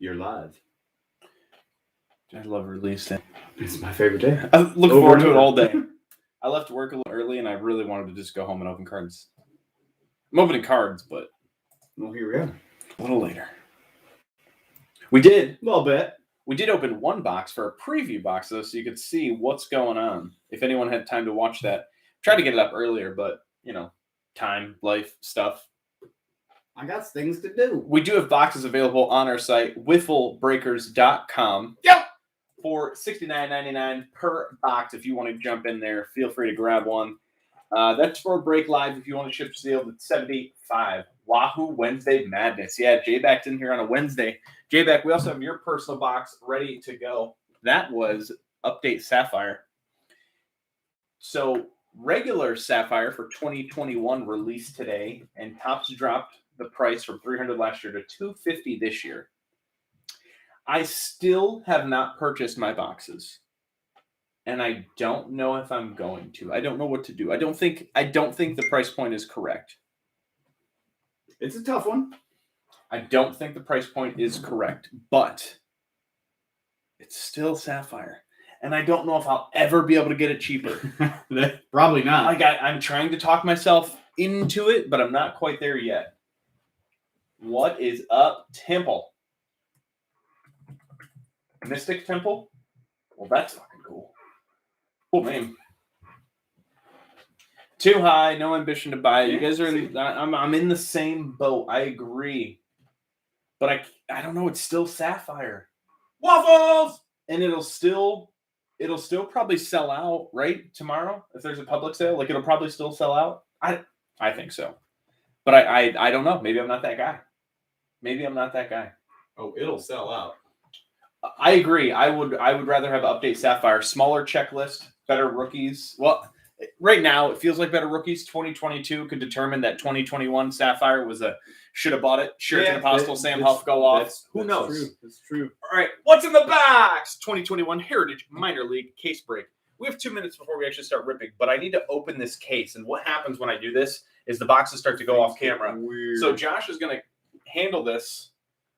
You're live. I love release day. It's my favorite day. I look forward to it all day. I left work a little early, and I really wanted to just go home and open cards. I'm opening cards, but Well, here we are. a little later. We did. A little bit. We did open one box for a preview box, though, so you could see what's going on. If anyone had time to watch that. Tried to get it up earlier, but, time, life, stuff. I got things to do. We do have boxes available on our site, wifflebreakers.com. Yep. For $69.99 per box. If you want to jump in there, feel free to grab one. That's for Break Live. If you want to ship sealed, it's $75. Wahoo Wednesday Madness. Yeah, J-Back's in here on a Wednesday. J-Back, we also have your personal box ready to go. That was Update Sapphire. So regular Sapphire for 2021 released today, and Topps dropped the price from $300 last year to $250 this year. I still have not purchased my boxes, and I don't know if I'm going to. I don't know what to do. I don't think the price point is correct. It's a tough one. I don't think the price point is correct, but it's still Sapphire, and I don't know if I'll ever be able to get it cheaper. Probably not. I'm trying to talk myself into it, but I'm not quite there yet. What is up, Temple? Mystic Temple? Well, that's fucking cool. Cool name. Too high, no ambition to buy it. You guys are in. I'm in the same boat. I agree, but I don't know. It's still Sapphire. Waffles! And it'll still probably sell out, right? Tomorrow, if there's a public sale, it'll probably still sell out. I think so, but I don't know. Maybe I'm not that guy. Oh, it'll sell out. I agree. I would rather have Update Sapphire. Smaller checklist, better rookies. Well, right now it feels like better rookies. 2022 could determine that 2021 Sapphire was a should have bought it. Sheraton Apostle, Sam Huff go off. Who knows? That's true. All right, what's in the box? 2021 Heritage Minor League case break. We have 2 minutes before we actually start ripping, but I need to open this case. And what happens when I do this is the boxes start to go off camera. Weird. So Josh is going to handle this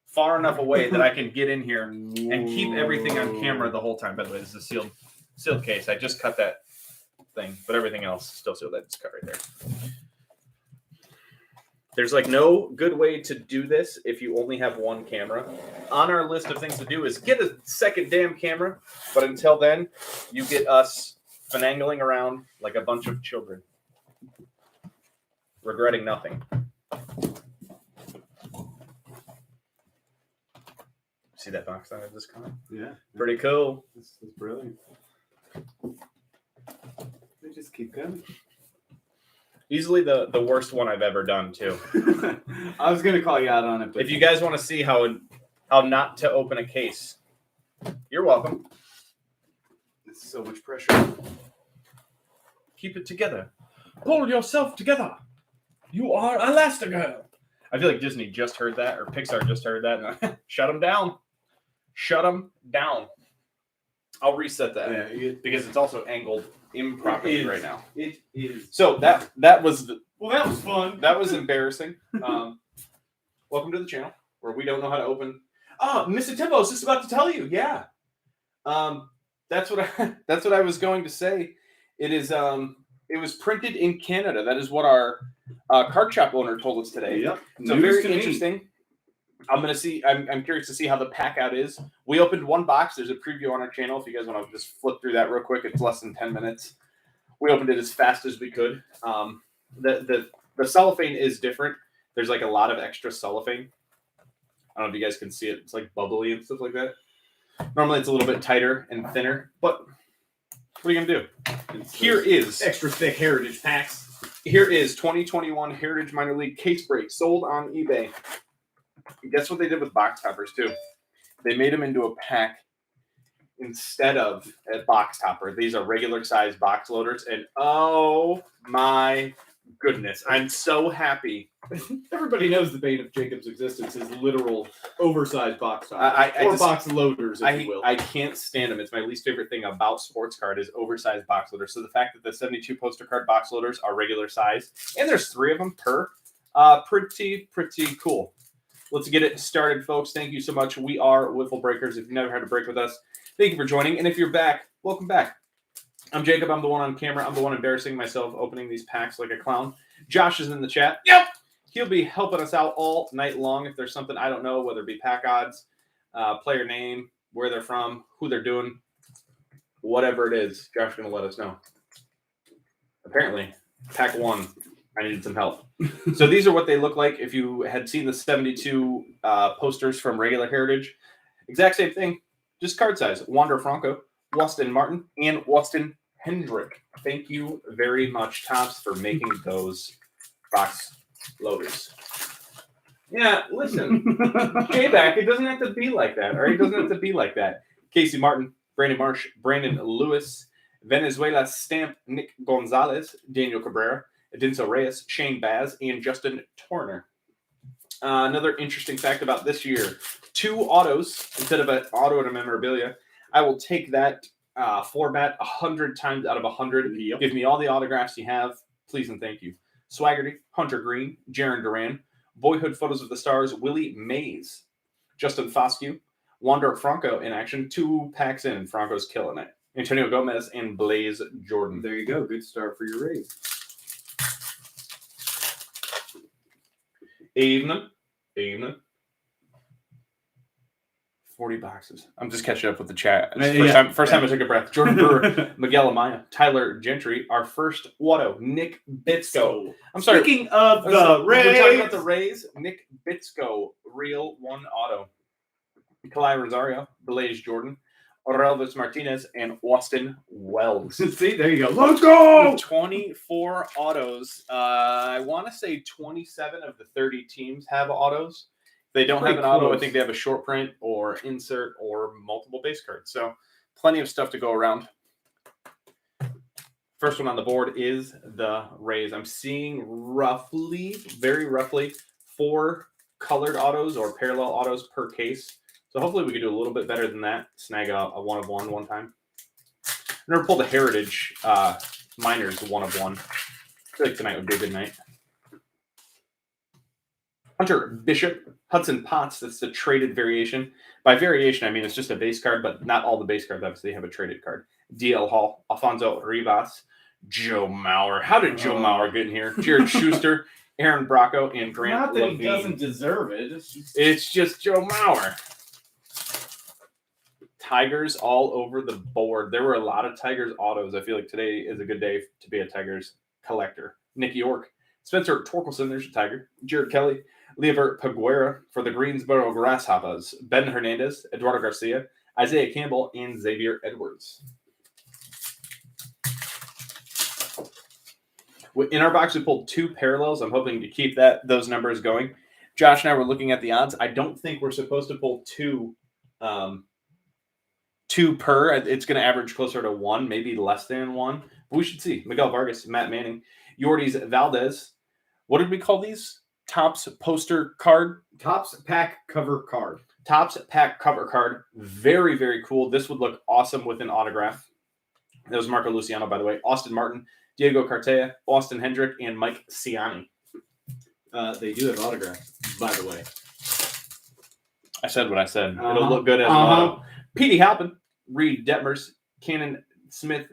far enough away that I can get in here and keep everything on camera the whole time. By the way, this is a sealed case. I just cut that thing, but everything else is still sealed. That's cut right there. There's no good way to do this if you only have one camera. On our list of things to do is get a second damn camera, but until then, you get us finagling around like a bunch of children, regretting nothing. See that box that I just cut? Yeah. Pretty cool. This is brilliant. They just keep coming. Easily the worst one I've ever done, too. I was going to call you out on it. But if you guys want to see how not to open a case, you're welcome. It's so much pressure. Keep it together. Pull yourself together. You are Elastigirl. I feel like Disney just heard that, or Pixar just heard that. And shut them down. Shut them down. I'll reset that because it's also angled improperly right now. It is. So that was well, that was fun. That was embarrassing. Welcome to the channel where we don't know how to open. Mr. Timbo, I was just about to tell you. Yeah. That's what I was going to say. It is. It was printed in Canada. That is what our card shop owner told us today. Yep. So very interesting. I'm curious to see how the pack out is. We opened one box. There's a preview on our channel. If you guys want to just flip through that real quick, it's less than 10 minutes. We opened it as fast as we could. The cellophane is different. There's a lot of extra cellophane. I don't know if you guys can see it. It's bubbly and stuff like that. Normally it's a little bit tighter and thinner, but what are you gonna do? Here is extra thick Heritage packs. Here is 2021 Heritage Minor League case break sold on eBay. Guess what they did with box toppers too? They made them into a pack instead of a box topper. These are regular size box loaders, and oh my goodness, I'm so happy. Everybody knows the bane of Jacob's existence is literal oversized box toppers, box loaders, if you will. I can't stand them. It's my least favorite thing about sports card is oversized box loaders. So the fact that the 72 poster card box loaders are regular size, and there's 3 of them per, pretty cool. Let's get it started, folks. Thank you so much. We are Wiffle Breakers. If you've never had a break with us, thank you for joining. And if you're back, welcome back. I'm Jacob. I'm the one on camera. I'm the one embarrassing myself opening these packs like a clown. Josh is in the chat. Yep. He'll be helping us out all night long. If there's something I don't know, whether it be pack odds, player name, where they're from, who they're doing, whatever it is, Josh is going to let us know. Apparently, pack 1, I needed some help. So these are what they look like if you had seen the 72 posters from regular Heritage. Exact same thing, just card size. Wander Franco, Waston Martin, and Waston Hendrick. Thank you very much, Tops, for making those box loaders. Yeah, listen, J-Back, it doesn't have to be like that, all right? It doesn't have to be like that. Casey Martin, Brandon Marsh, Brandon Lewis, Venezuela Stamp, Nick Gonzalez, Daniel Cabrera, Edinso Reyes, Shane Baz, and Justin Turner. Another interesting fact about this year, 2 autos instead of an auto and a memorabilia. I will take that format 100 times out of 100. Yep. Give me all the autographs you have. Please and thank you. Swaggerty, Hunter Green, Jaron Duran, Boyhood Photos of the Stars, Willie Mays, Justin Foscue, Wander Franco in action. 2 packs in. Franco's killing it. Antonio Gomez and Blaze Jordan. There you go. Good start for your raise. Evening. 40 boxes. I'm just catching up with the chat. First time I took a breath. Jordan Brewer, Miguel Amaya, Tyler Gentry, our first auto, Nick Bitsko. I'm sorry. Speaking of the Rays. We're talking about the Rays. Nick Bitsko, real 1 auto. Kalai Rosario, Blaze Jordan, Orelvis Martinez, and Austin Wells. See, there you go. Let's go! 24 autos. I want to say 27 of the 30 teams have autos. If they don't have an auto, I think they have a short print or insert or multiple base cards. So plenty of stuff to go around. First one on the board is the Rays. I'm seeing very roughly 4 colored autos or parallel autos per case. So hopefully we could do a little bit better than that. Snag a 1 of 1 one time. I never pulled a Heritage Miners 1 of 1. I feel like tonight would be a good night. Hunter Bishop, Hudson Potts, that's the traded variation. By variation, I mean it's just a base card, but not all the base cards obviously have a traded card. DL Hall, Alfonso Rivas, Joe Mauer. How did Joe Mauer get in here? Jared Schuster, Aaron Bracco, and Grant Not that Levine. he doesn't deserve it. It's just Joe Mauer. Tigers all over the board. There were a lot of Tigers autos. I feel like today is a good day to be a Tigers collector. Nick York, Spencer Torkelson, there's your Tiger. Jared Kelly, Lever Paguera for the Greensboro Grasshoppers. Ben Hernandez, Eduardo Garcia, Isaiah Campbell, and Xavier Edwards. In our box, we pulled 2 parallels. I'm hoping to keep those numbers going. Josh and I were looking at the odds. I don't think we're supposed to pull 2 per. It's going to average closer to 1, maybe less than 1. But we should see. Miguel Vargas, Matt Manning, Yordi's Valdez. What did we call these? Topps poster card? Topps pack cover card. Topps pack cover card. Very, very cool. This would look awesome with an autograph. That was Marco Luciano, by the way. Austin Martin, Diego Cartella, Austin Hendrick, and Mike Ciani. They do have autographs, by the way. I said what I said. It'll look good as an auto. Petey Halpin, Reed Detmers, Cannon Smith,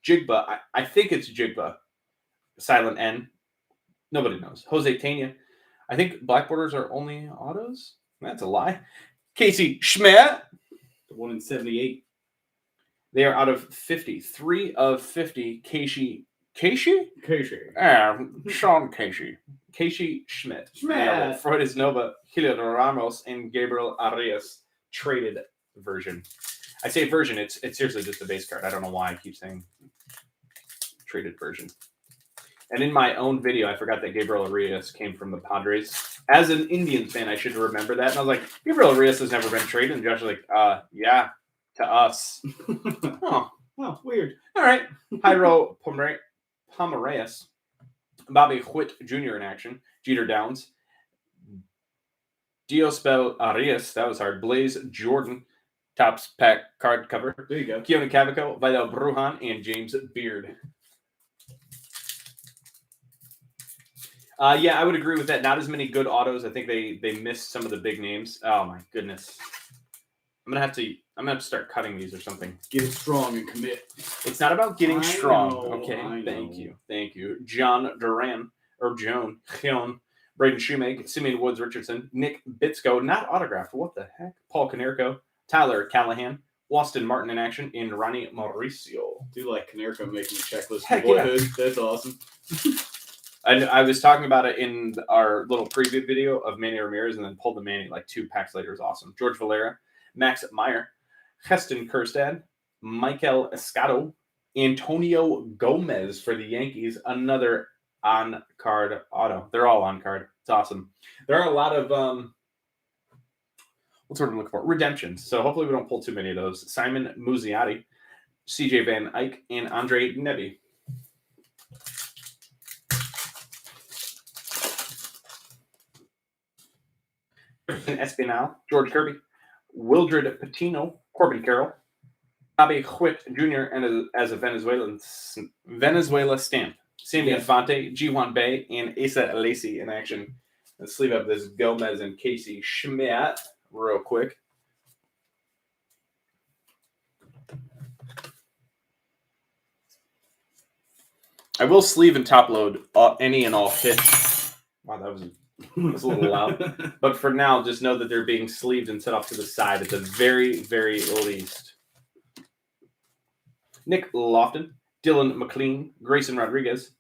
Jigba. I think it's Jigba. Silent N. Nobody knows. Jose Tena. I think black borders are only autos. That's a lie. Casey Schmidt. The 1 in 78. They are out of 50. 3 of 50. Casey? Casey. Sean Casey. Casey Schmidt. Freudis Nova, Hilio Ramos, and Gabriel Arias traded version. I say version. It's seriously just a base card. I don't know why I keep saying traded version. And in my own video, I forgot that Gabriel Arias came from the Padres. As an Indians fan, I should remember that. And I was like, Gabriel Arias has never been traded. And Josh was like, yeah, to us. Oh, weird. All right. Jairo Pomereas, Bobby Whitt Jr. in action, Jeter Downs, Diospel Arias, that was hard, Blaze Jordan, Topps pack card cover. There you go. Keone Cavaco, Vidal Brujan, and James Beard. Yeah, I would agree with that. Not as many good autos. I think they missed some of the big names. Oh my goodness. I'm gonna have to start cutting these or something. Get strong and commit. It's not about getting strong. Know, Okay, thank you. John Duran or Joan, Braden Shoemake, Simeon Woods Richardson, Nick Bitsko, not autographed. What the heck? Paul Konerko, Tyler Callahan, Waston Martin in action, and Ronnie Mauricio. I do like Konerko making a checklist. Heck boyhood. Yeah. That's awesome. I was talking about it in our little preview video of Manny Ramirez, and then pulled the Manny like 2 packs later. It was awesome. George Valera, Max Meyer, Heston Kerstad, Michael Escato, Antonio Gomez for the Yankees, another on-card auto. They're all on-card. It's awesome. There are a lot of, what's what I'm looking for? Redemptions. So hopefully we don't pull too many of those. Simon Muzziotti, CJ Van Eyck, and Andre Nebby. Espinal, George Kirby, Wildred Patino, Corbin Carroll, Bobby Huit Jr. and as a Venezuela stamp. Sammy Infante, G1 Bay, and Asa Lacey in action. Let's sleeve up this Gomez and Casey Schmidt real quick. I will sleeve and top load any and all hits. Wow, that was a little loud. But for now, just know that they're being sleeved and set off to the side at the very, very least. Nick Lofton, Dylan McLean, Grayson Rodriguez,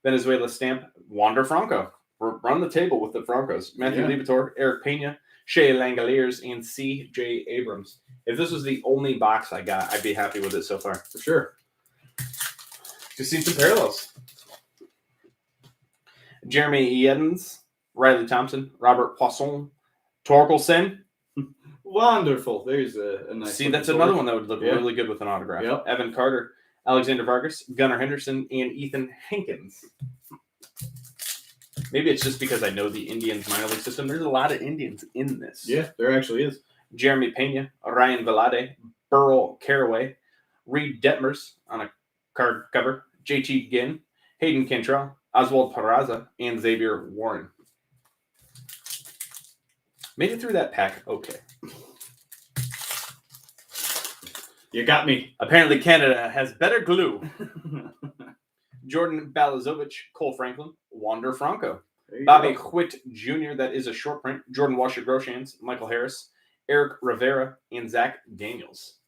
Venezuela stamp, Wander Franco. Run the table with the Francos. Matthew Liberatore, Eric Pena, Shea Langoliers, and C.J. Abrams. If this was the only box I got, I'd be happy with it so far. For sure. Just seen some parallels. Jeremy Edens, Riley Thompson, Robert Poisson, Torkelson. Wonderful. There's a nice. See, that's another one that would look really good with an autograph. Yep. Evan Carter, Alexander Vargas, Gunnar Henderson, and Ethan Hankins. Maybe it's just because I know the Indians minor league system. There's a lot of Indians in this. Yeah, there actually is. Jeremy Pena, Ryan Velade, Burl Caraway, Reed Detmers on a card cover, JT Ginn, Hayden Cantrell, Oswald Peraza, and Xavier Warren. Made it through that pack okay. You got me. Apparently Canada has better glue. Jordan Balazovic, Cole Franklin, Wander Franco, Bobby Huit Jr., that is a short print, Jordan Washer-Groshans, Michael Harris, Eric Rivera, and Zach Daniels.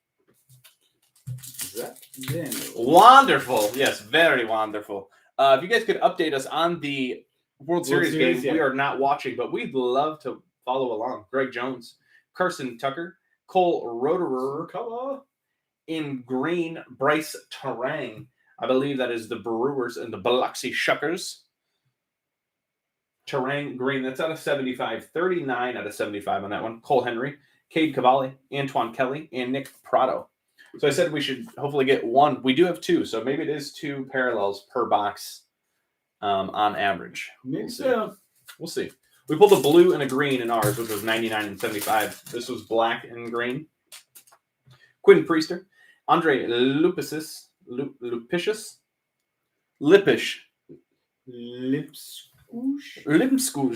Wonderful. Yes, very wonderful. If you guys could update us on the World Series game, we are not watching, but we'd love to follow along. Greg Jones, Carson Tucker, Cole Roederer, in green, Bryce Terang. I believe that is the Brewers and the Biloxi Shuckers. Terang green, that's out of 75. 39 out of 75 on that one. Cole Henry, Cade Cavalli, Antoine Kelly, and Nick Prado. So I said we should hopefully get one. We do have 2, so maybe it is 2 parallels per box on average. Maybe so. We'll see. We pulled a blue and a green in ours, which was 99 and 75. This was black and green. Quinn Priester, Andre Lipicius, Lipscoosh,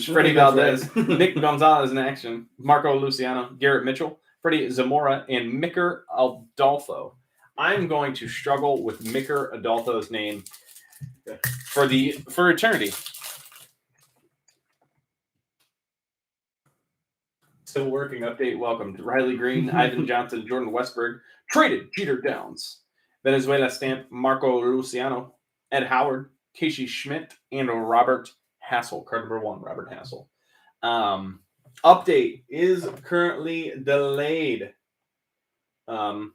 Freddie Valdez, Nick Gonzalez in action, Marco Luciano, Garrett Mitchell, Freddie Zamora, and Micker Adolfo. I'm going to struggle with Micker Adolfo's name for eternity. Still working. Update. Welcome to Riley Green, Ivan Johnson, Jordan Westberg, traded Jeter Downs, Venezuela stamp, Marco Luciano, Ed Howard, Casey Schmidt, and Robert Hassel. Card number 1, Robert Hassel. Update is currently delayed. When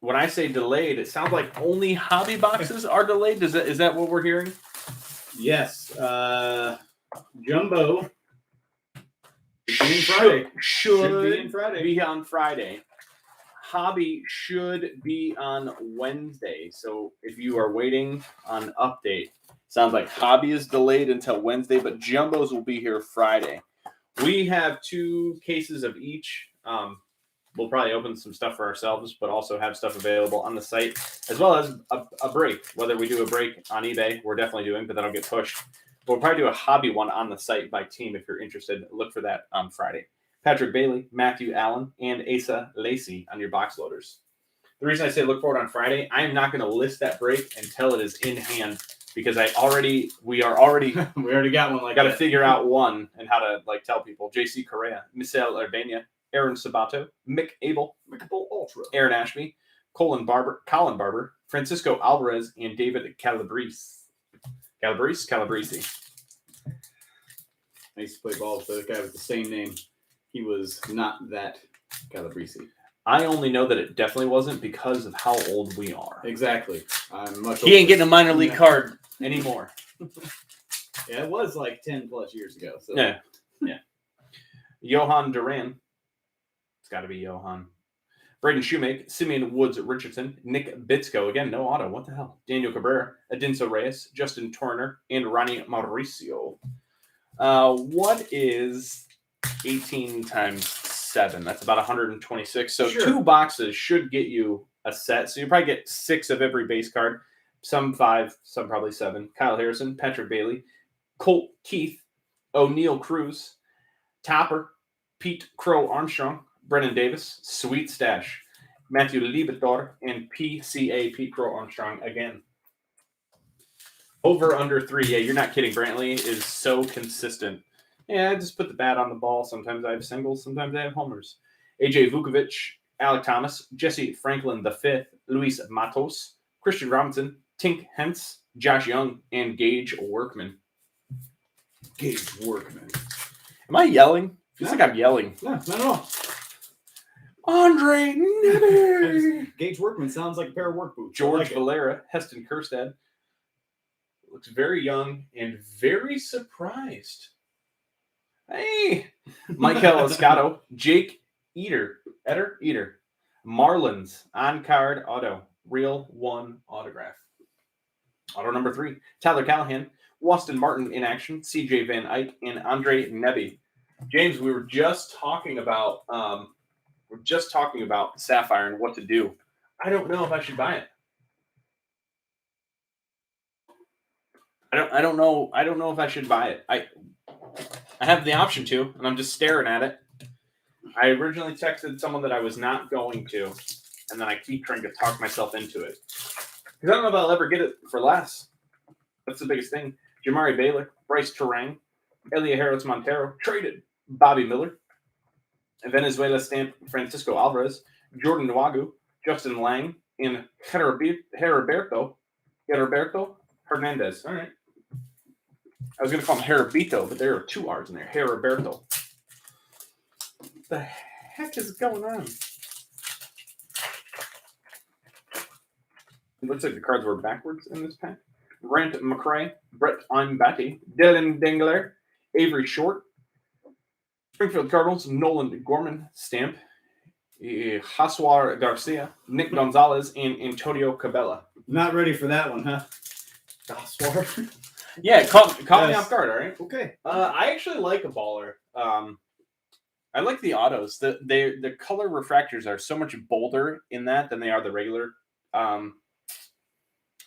I say delayed, it sounds like only hobby boxes are delayed. Is that what we're hearing? Yes. Jumbo. Should be on Friday. Hobby should be on Wednesday. So if you are waiting on update, sounds like hobby is delayed until Wednesday, but jumbos will be here Friday. We have 2 cases of each. We'll probably open some stuff for ourselves, but also have stuff available on the site, as well as a break. Whether we do a break on eBay, we're definitely doing, but that'll get pushed. We'll probably do a hobby one on the site by team if you're interested. Look for that on Friday. Patrick Bailey, Matthew Allen, and Asa Lacey on your box loaders. The reason I say look for it on Friday, I am not going to list that break until it is in hand because we already got one. Got to figure out one and how to tell people. J.C. Correa, Misael Ardenia, Aaron Sabato, Mick Abel, Ultra, Aaron Ashby, Colin Barber, Francisco Alvarez, and David Calabrese. Calabrese. I used to play ball with the guy with the same name. He was not that Calabrese. I only know that it definitely wasn't because of how old we are. Exactly. I'm much older. He ain't getting a minor league card anymore. Yeah, it was 10 plus years ago. So. Yeah. Johan Duran. It's got to be Johan. Braden Shoemake, Simeon Woods Richardson, Nick Bitsko, again, no auto, what the hell? Daniel Cabrera, Adinso Reyes, Justin Turner, and Ronnie Mauricio. What is 18 times 7? That's about 126. So sure. 2 boxes should get you a set. So you probably get 6 of every base card. Some 5, some probably 7. Kyle Harrison, Patrick Bailey, Colt Keith, O'Neill Cruz, Topper, Pete Crow Armstrong, Brennan Davis, Sweet Stash, Matthew Liebetor, and PCA Pete Crow Armstrong again. Over under 3. Yeah, you're not kidding. Brantley is so consistent. Yeah, I just put the bat on the ball. Sometimes I have singles. Sometimes I have homers. AJ Vukovic, Alec Thomas, Jesse Franklin V, Luis Matos, Christian Robinson, Tink Hentz, Josh Young, and Gage Workman. Gage Workman. Am I yelling? Feels like I'm yelling. No, not at all. Andre Never. Gage Workman sounds like a pair of work boots. George Valera, Heston Kerstad. Looks very young and very surprised. Hey, Michael Escato, Jake Eater, Marlins on card auto, real 1 autograph. Auto number 3, Tyler Callahan, Waston Martin in action, CJ Van Eyck, and Andre Nebby. James, we were just talking about Sapphire and what to do. I don't know if I should buy it. I don't know if I should buy it. I have the option to, and I'm just staring at it. I originally texted someone that I was not going to, and then I keep trying to talk myself into it. Because I don't know if I'll ever get it for less. That's the biggest thing. Jamari Baylor, Bryce Terang, Elia Harris Montero, traded Bobby Miller, Venezuela stamp Francisco Alvarez, Jordan Nwagu, Justin Lang, and Heriberto Hernandez. All right. I was going to call him Heribito, but there are 2 R's in there. Heriberto. What the heck is going on? It looks like the cards were backwards in this pack. Brent McCray, Brett Imbati, Dylan Dingler, Avery Short, Springfield Cardinals, Nolan Gorman stamp, Josuar Garcia, Nick Gonzalez, and Antonio Cabela. Not ready for that one, huh? Josuar? Yeah, caught me off guard, all right? Okay. I actually like a baller. I like the autos. The color refractors are so much bolder in that than they are the regular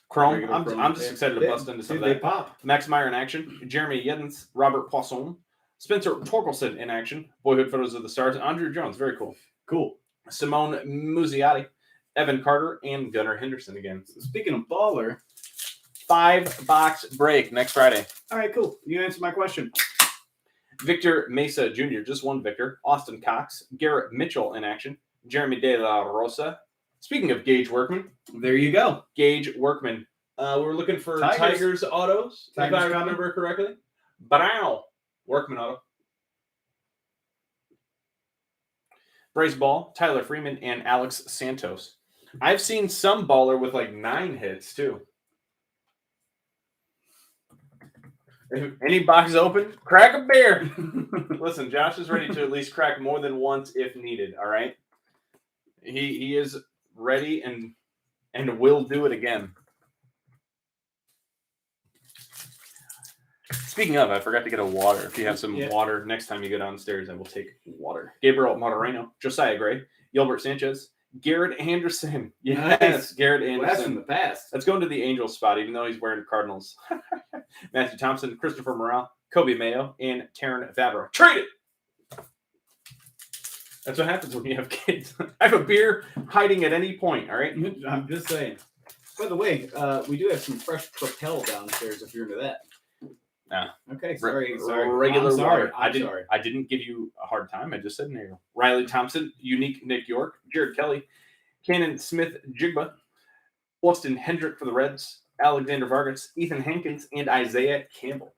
chrome. I'm just excited to bust into some of that. They pop. Max Meyer in action. Jeremy Yedens, Robert Poisson, Spencer Torkelson in action. Boyhood Photos of the Stars. Andrew Jones, very cool. Cool. Simone Muziati, Evan Carter, and Gunnar Henderson again. So speaking of baller, 5-box break next Friday. All right, cool. You answered my question. Victor Mesa Jr., just one Victor. Austin Cox, Garrett Mitchell in action. Jeremy De La Rosa. Speaking of Gage Workman. There you go. Gage Workman. We're looking for Tigers autos, if I remember correctly. Brow. Workman auto. Bryce Ball, Tyler Freeman, and Alex Santos. I've seen some baller with 9 hits, too. If any box is open, crack a beer. Listen, Josh is ready to at least crack more than once if needed, all right? He is ready and will do it again. Speaking of, I forgot to get a water. If you have some water next time you go downstairs, I will take water. Gabriel Moreno, Josiah Gray, Gilbert Sanchez, Garrett Anderson. Yes, nice. Garrett Anderson. Blast from the past. Let's go into the Angels spot, even though he's wearing Cardinals. Matthew Thompson, Christopher Morale, Kobe Mayo, and Taryn Fabro. Trade it! That's what happens when you have kids. I have a beer hiding at any point, all right? I'm just saying. By the way, we do have some fresh Propel downstairs if you're into that. Nah. Okay, sorry. Regular I'm sorry. water. I didn't give you a hard time. I just said no. Riley Thompson, Unique Nick York, Jared Kelly, Cannon Smith Jigba, Austin Hendrick for the Reds, Alexander Vargas, Ethan Hankins, and Isaiah Campbell.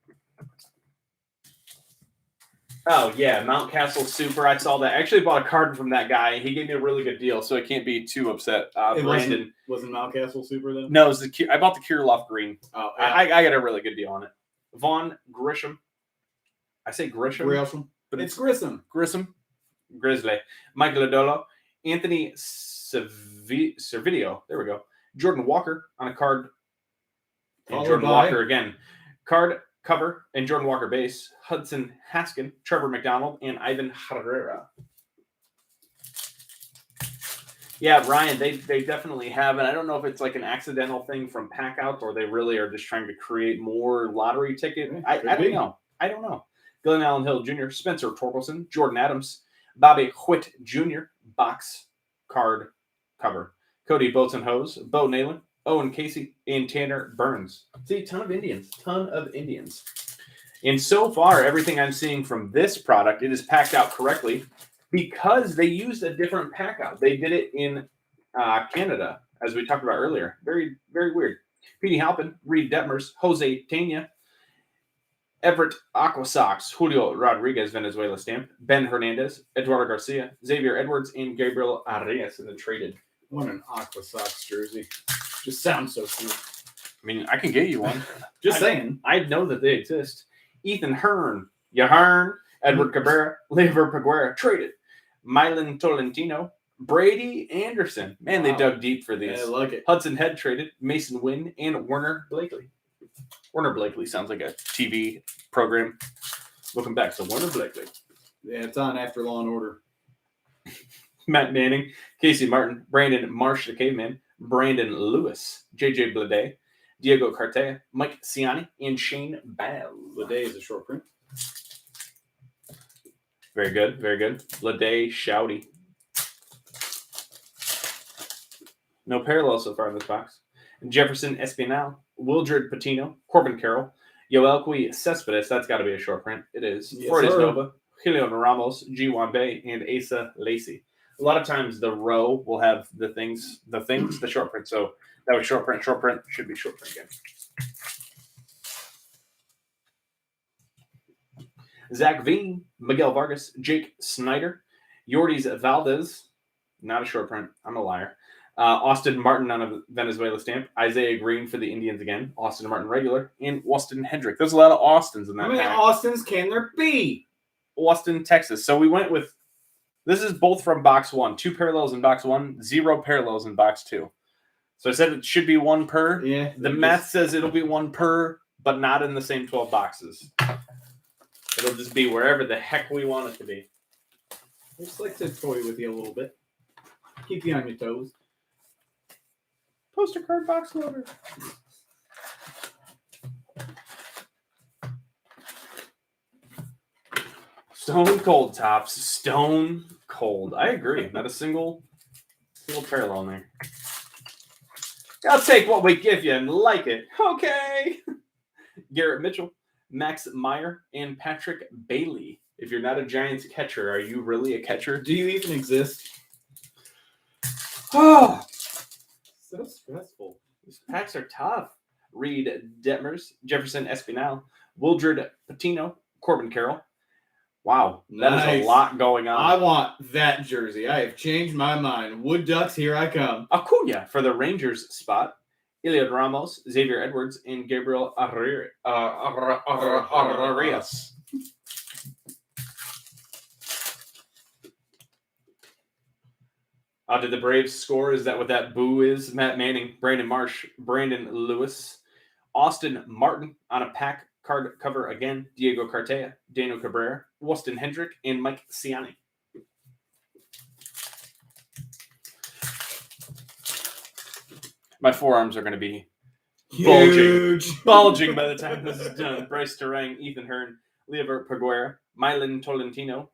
Oh, yeah, Mount Castle Super. I saw that. I actually bought a card from that guy. He gave me a really good deal, so I can't be too upset. Brandon wasn't Mount Castle Super, then? No, it was I bought the Kirilov Green. Oh, yeah. I got a really good deal on it. Vaughn Grisham. I say Grisham. But it's Grissom. Grizzly. Mike Lodolo. Anthony Servideo. There we go. Jordan Walker on a card. And Jordan Walker again. Card cover and Jordan Walker base. Hudson Haskin, Trevor McDonald, and Ivan Herrera. Yeah, Ryan, they definitely have, and I don't know if it's like an accidental thing from pack out or they really are just trying to create more lottery ticket. I don't know. I don't know. Glenn Allen Hill Jr., Spencer Torkelson, Jordan Adams, Bobby Whitt Jr., box card cover. Cody Boats and Hose, Bo Nalen, Owen Casey, and Tanner Burns. See, ton of Indians. And so far, everything I'm seeing from this product, it is packed out correctly because they used a different pack out. They did it in Canada, as we talked about earlier. Very, very weird. Petey Halpin, Reed Detmers, Jose Tena, Everett Aquasox, Julio Rodriguez, Venezuela stamp, Ben Hernandez, Eduardo Garcia, Xavier Edwards, and Gabriel Arias in the traded. What an Aquasox jersey. Just sounds so cool. I mean, I can get you one. Just saying. I know that they exist. Ethan Hearn, Edward Cabrera, Lever Peguera, traded. Mylan Tolentino, Brady Anderson. Man, They dug deep for these. I like it. Hudson Head traded. Mason Wynn and Werner Blakely. Werner Blakely sounds like a TV program. Welcome back to Werner Blakely. Yeah, it's on after Law and Order. Matt Manning, Casey Martin, Brandon Marsh the Caveman, Brandon Lewis, JJ Blade, Diego Cartea, Mike Ciani, and Shane Bell. Blade is a short print. Very good, very good. Blade, Shouty. No parallel so far in this box. Jefferson Espinal, Wildred Patino, Corbin Carroll, Yoelqui Cespedes. That's got to be a short print. It is. Yes, Fortes sir. Nova, Julian Ramos, G1 Bay, and Asa Lacey. A lot of times the row will have the short print. So that was short print, should be short print again. Zach Veen, Miguel Vargas, Jake Snyder, Yordis Valdez, not a short print. I'm a liar. Austin Martin on a Venezuela stamp. Isaiah Green for the Indians again. Austin Martin regular. And Austin Hendrick. There's a lot of Austins in that How many pack. Austins can there be? Austin, Texas. So we went with, this is both from box 1. 2 parallels in box 1, 0 parallels in box 2. So I said it should be 1 per. Yeah. The math says it'll be 1 per, but not in the same 12 boxes. It'll just be wherever the heck we want it to be. I just like to toy with you a little bit. Keep you on your toes. Poster card box loader. Stone cold, Tops. Stone cold. I agree. Not a single parallel in there. I'll take what we give you and like it. Okay. Garrett Mitchell, Max Meyer, and Patrick Bailey. If you're not a Giants catcher, are you really a catcher? Do you even exist? Oh, So stressful. these packs are tough. Reed Detmers, Jefferson Espinal, Wildred Patino, Corbin Carroll. Wow, that is Nice. a lot going on. I want that jersey. I have changed my mind. Wood Ducks, here I come. Acuna for the Rangers spot. Iliad Ramos, Xavier Edwards, and Gabriel Arias. Did the Braves score? Is that what that boo is? Matt Manning, Brandon Marsh, Brandon Lewis, Austin Martin on a pack card cover again. Diego Cartea, Daniel Cabrera, Austin Hendrick, and Mike Ciani. My forearms are going to be Huge. bulging by the time this is done. Bryce Terang, Ethan Hearn, Leovert Peguera, Milan Tolentino,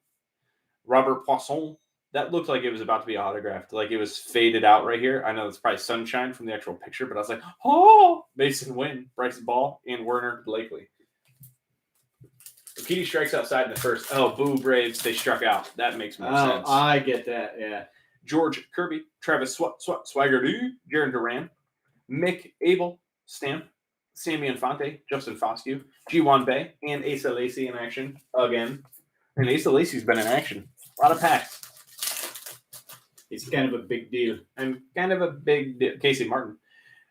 Robert Poisson. That looked like it was about to be autographed. Like it was faded out right here. I know it's probably sunshine from the actual picture, but I was like, oh, Mason Wynn, Bryce Ball, and Werner Blakely. Kitty strikes outside in the first. Oh, boo, Braves. They struck out. That makes more sense. I get that, yeah. George Kirby, Travis Swaggerty, Jaron Duran, Mick Abel, Stamp, Sammy Infante, Justin Foscue, G1 Bay, and Asa Lacey in action again. And Asa Lacey's been in action. A lot of packs. He's kind of a big deal. Casey Martin,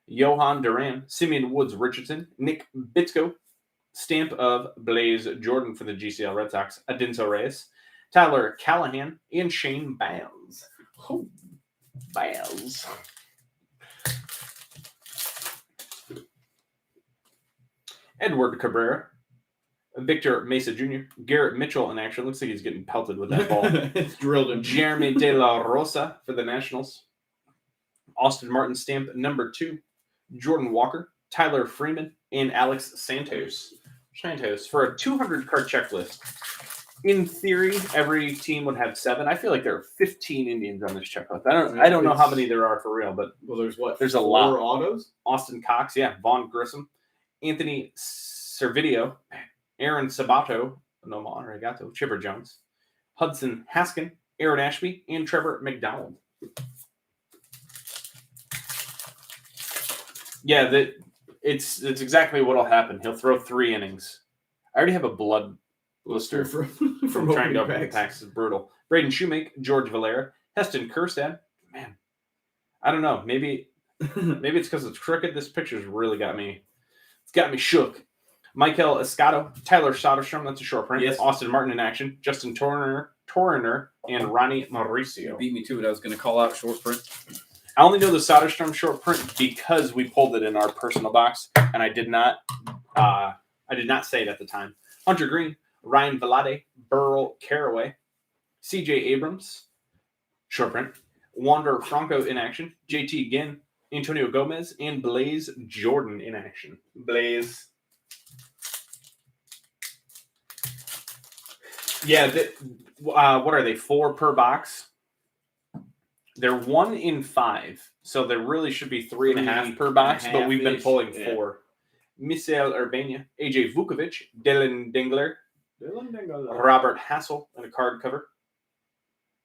Johan Duran, Simeon Woods Richardson, Nick Bitsko, Stamp of Blaze Jordan for the GCL Red Sox, Adinso Reyes, Tyler Callahan, and Shane Bales. Oh, Bales. Edward Cabrera, Victor Mesa Jr., Garrett Mitchell in action. Looks like he's getting pelted with that ball. It's drilled him. Jeremy De La Rosa for the Nationals. Austin Martin Stamp number 2. Jordan Walker, Tyler Freeman, and Alex Santos for a 200-card checklist. In theory, every team would have 7. I feel like there are 15 Indians on this checklist. I don't know how many there are for real, but there's a lot. 4 autos? Austin Cox, yeah, Vaughn Grissom, Anthony Servideo, Aaron Sabato, Nomar Regato, Chipper Jones, Hudson Haskin, Aaron Ashby, and Trevor McDowell. Yeah, it's exactly what'll happen. He'll throw 3 innings. I already have a blood blister from trying to open the packs. packs. It's brutal. Braden Shoemake, George Valera, Heston Kjerstad. Man, I don't know. Maybe it's because it's crooked. This picture's really got me. It's got me shook. Michael Escato, Tyler Soderstrom, that's a short print. Yes. Austin Martin in action. Justin Torriner, and Ronnie Mauricio. Beat me to it. I was going to call out short print. I only know the Soderstrom short print because we pulled it in our personal box, and I did not say it at the time. Hunter Green, Ryan Velade, Burl Caraway, C.J. Abrams, short print. Wander Franco in action. JT Ginn, Antonio Gomez, and Blaze Jordan in action. Blaze. Yeah, what are they? 4 per box? They're 1 in 5, so there really should be 3.5 per box, but we've been pulling 4. Misael Urbana, AJ Vukovic, Dylan Dingler, Robert Hassel, and a card cover.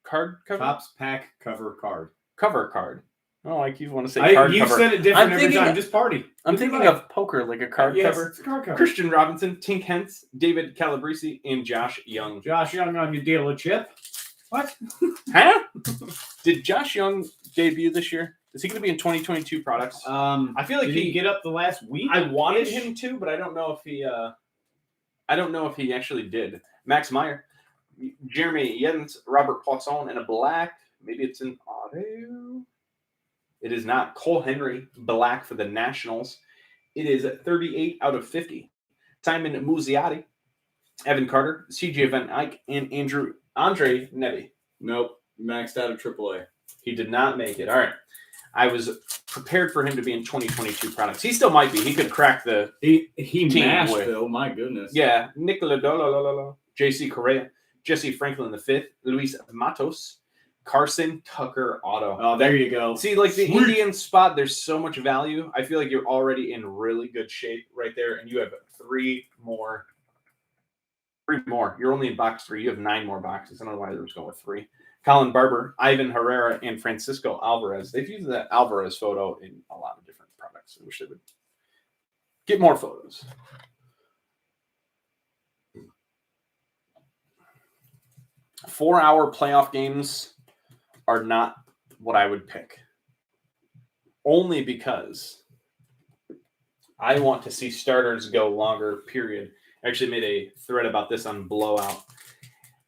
Card cover? Topps pack cover card. Cover card. Oh, like you want to say card cover. You said it different every time. Just party. I'm thinking of poker, like a card cover. It's a card cover. Christian Robinson, Tink Hentz, David Calabrese, and Josh Young. Josh Young on your deal of chip. What? Huh? Did Josh Young debut this year? Is he going to be in 2022 products? I feel like he get up the last week. I wanted him to, but I don't know if he. I don't know if he actually did. Max Meyer, Jeremy Jens, Robert Poisson, and a black. Maybe it's an auto. It is not. Cole Henry, black for the Nationals. It is 38 out of 50. Simon Muzziotti, Evan Carter, CJ Van Eyck, and Andre Nevy. Nope. Maxed out of AAA. He did not make it. All right. I was prepared for him to be in 2022 products. He still might be. He could crack the He team mashed, with. Phil. My goodness. Yeah. Nicola Dolololo, JC Correa, Jesse Franklin V, Luis Matos, Carson Tucker Auto. Oh, there you go. See, like the Indian spot, there's so much value. I feel like you're already in really good shape right there, and you have 3 more. 3 more. You're only in box 3. You have 9 more boxes. I don't know why they were going with 3. Colin Barber, Ivan Herrera, and Francisco Alvarez. They've used that Alvarez photo in a lot of different products. I wish they would get more photos. Four-hour playoff games are not what I would pick. Only because I want to see starters go longer, period. I actually made a thread about this on Blowout.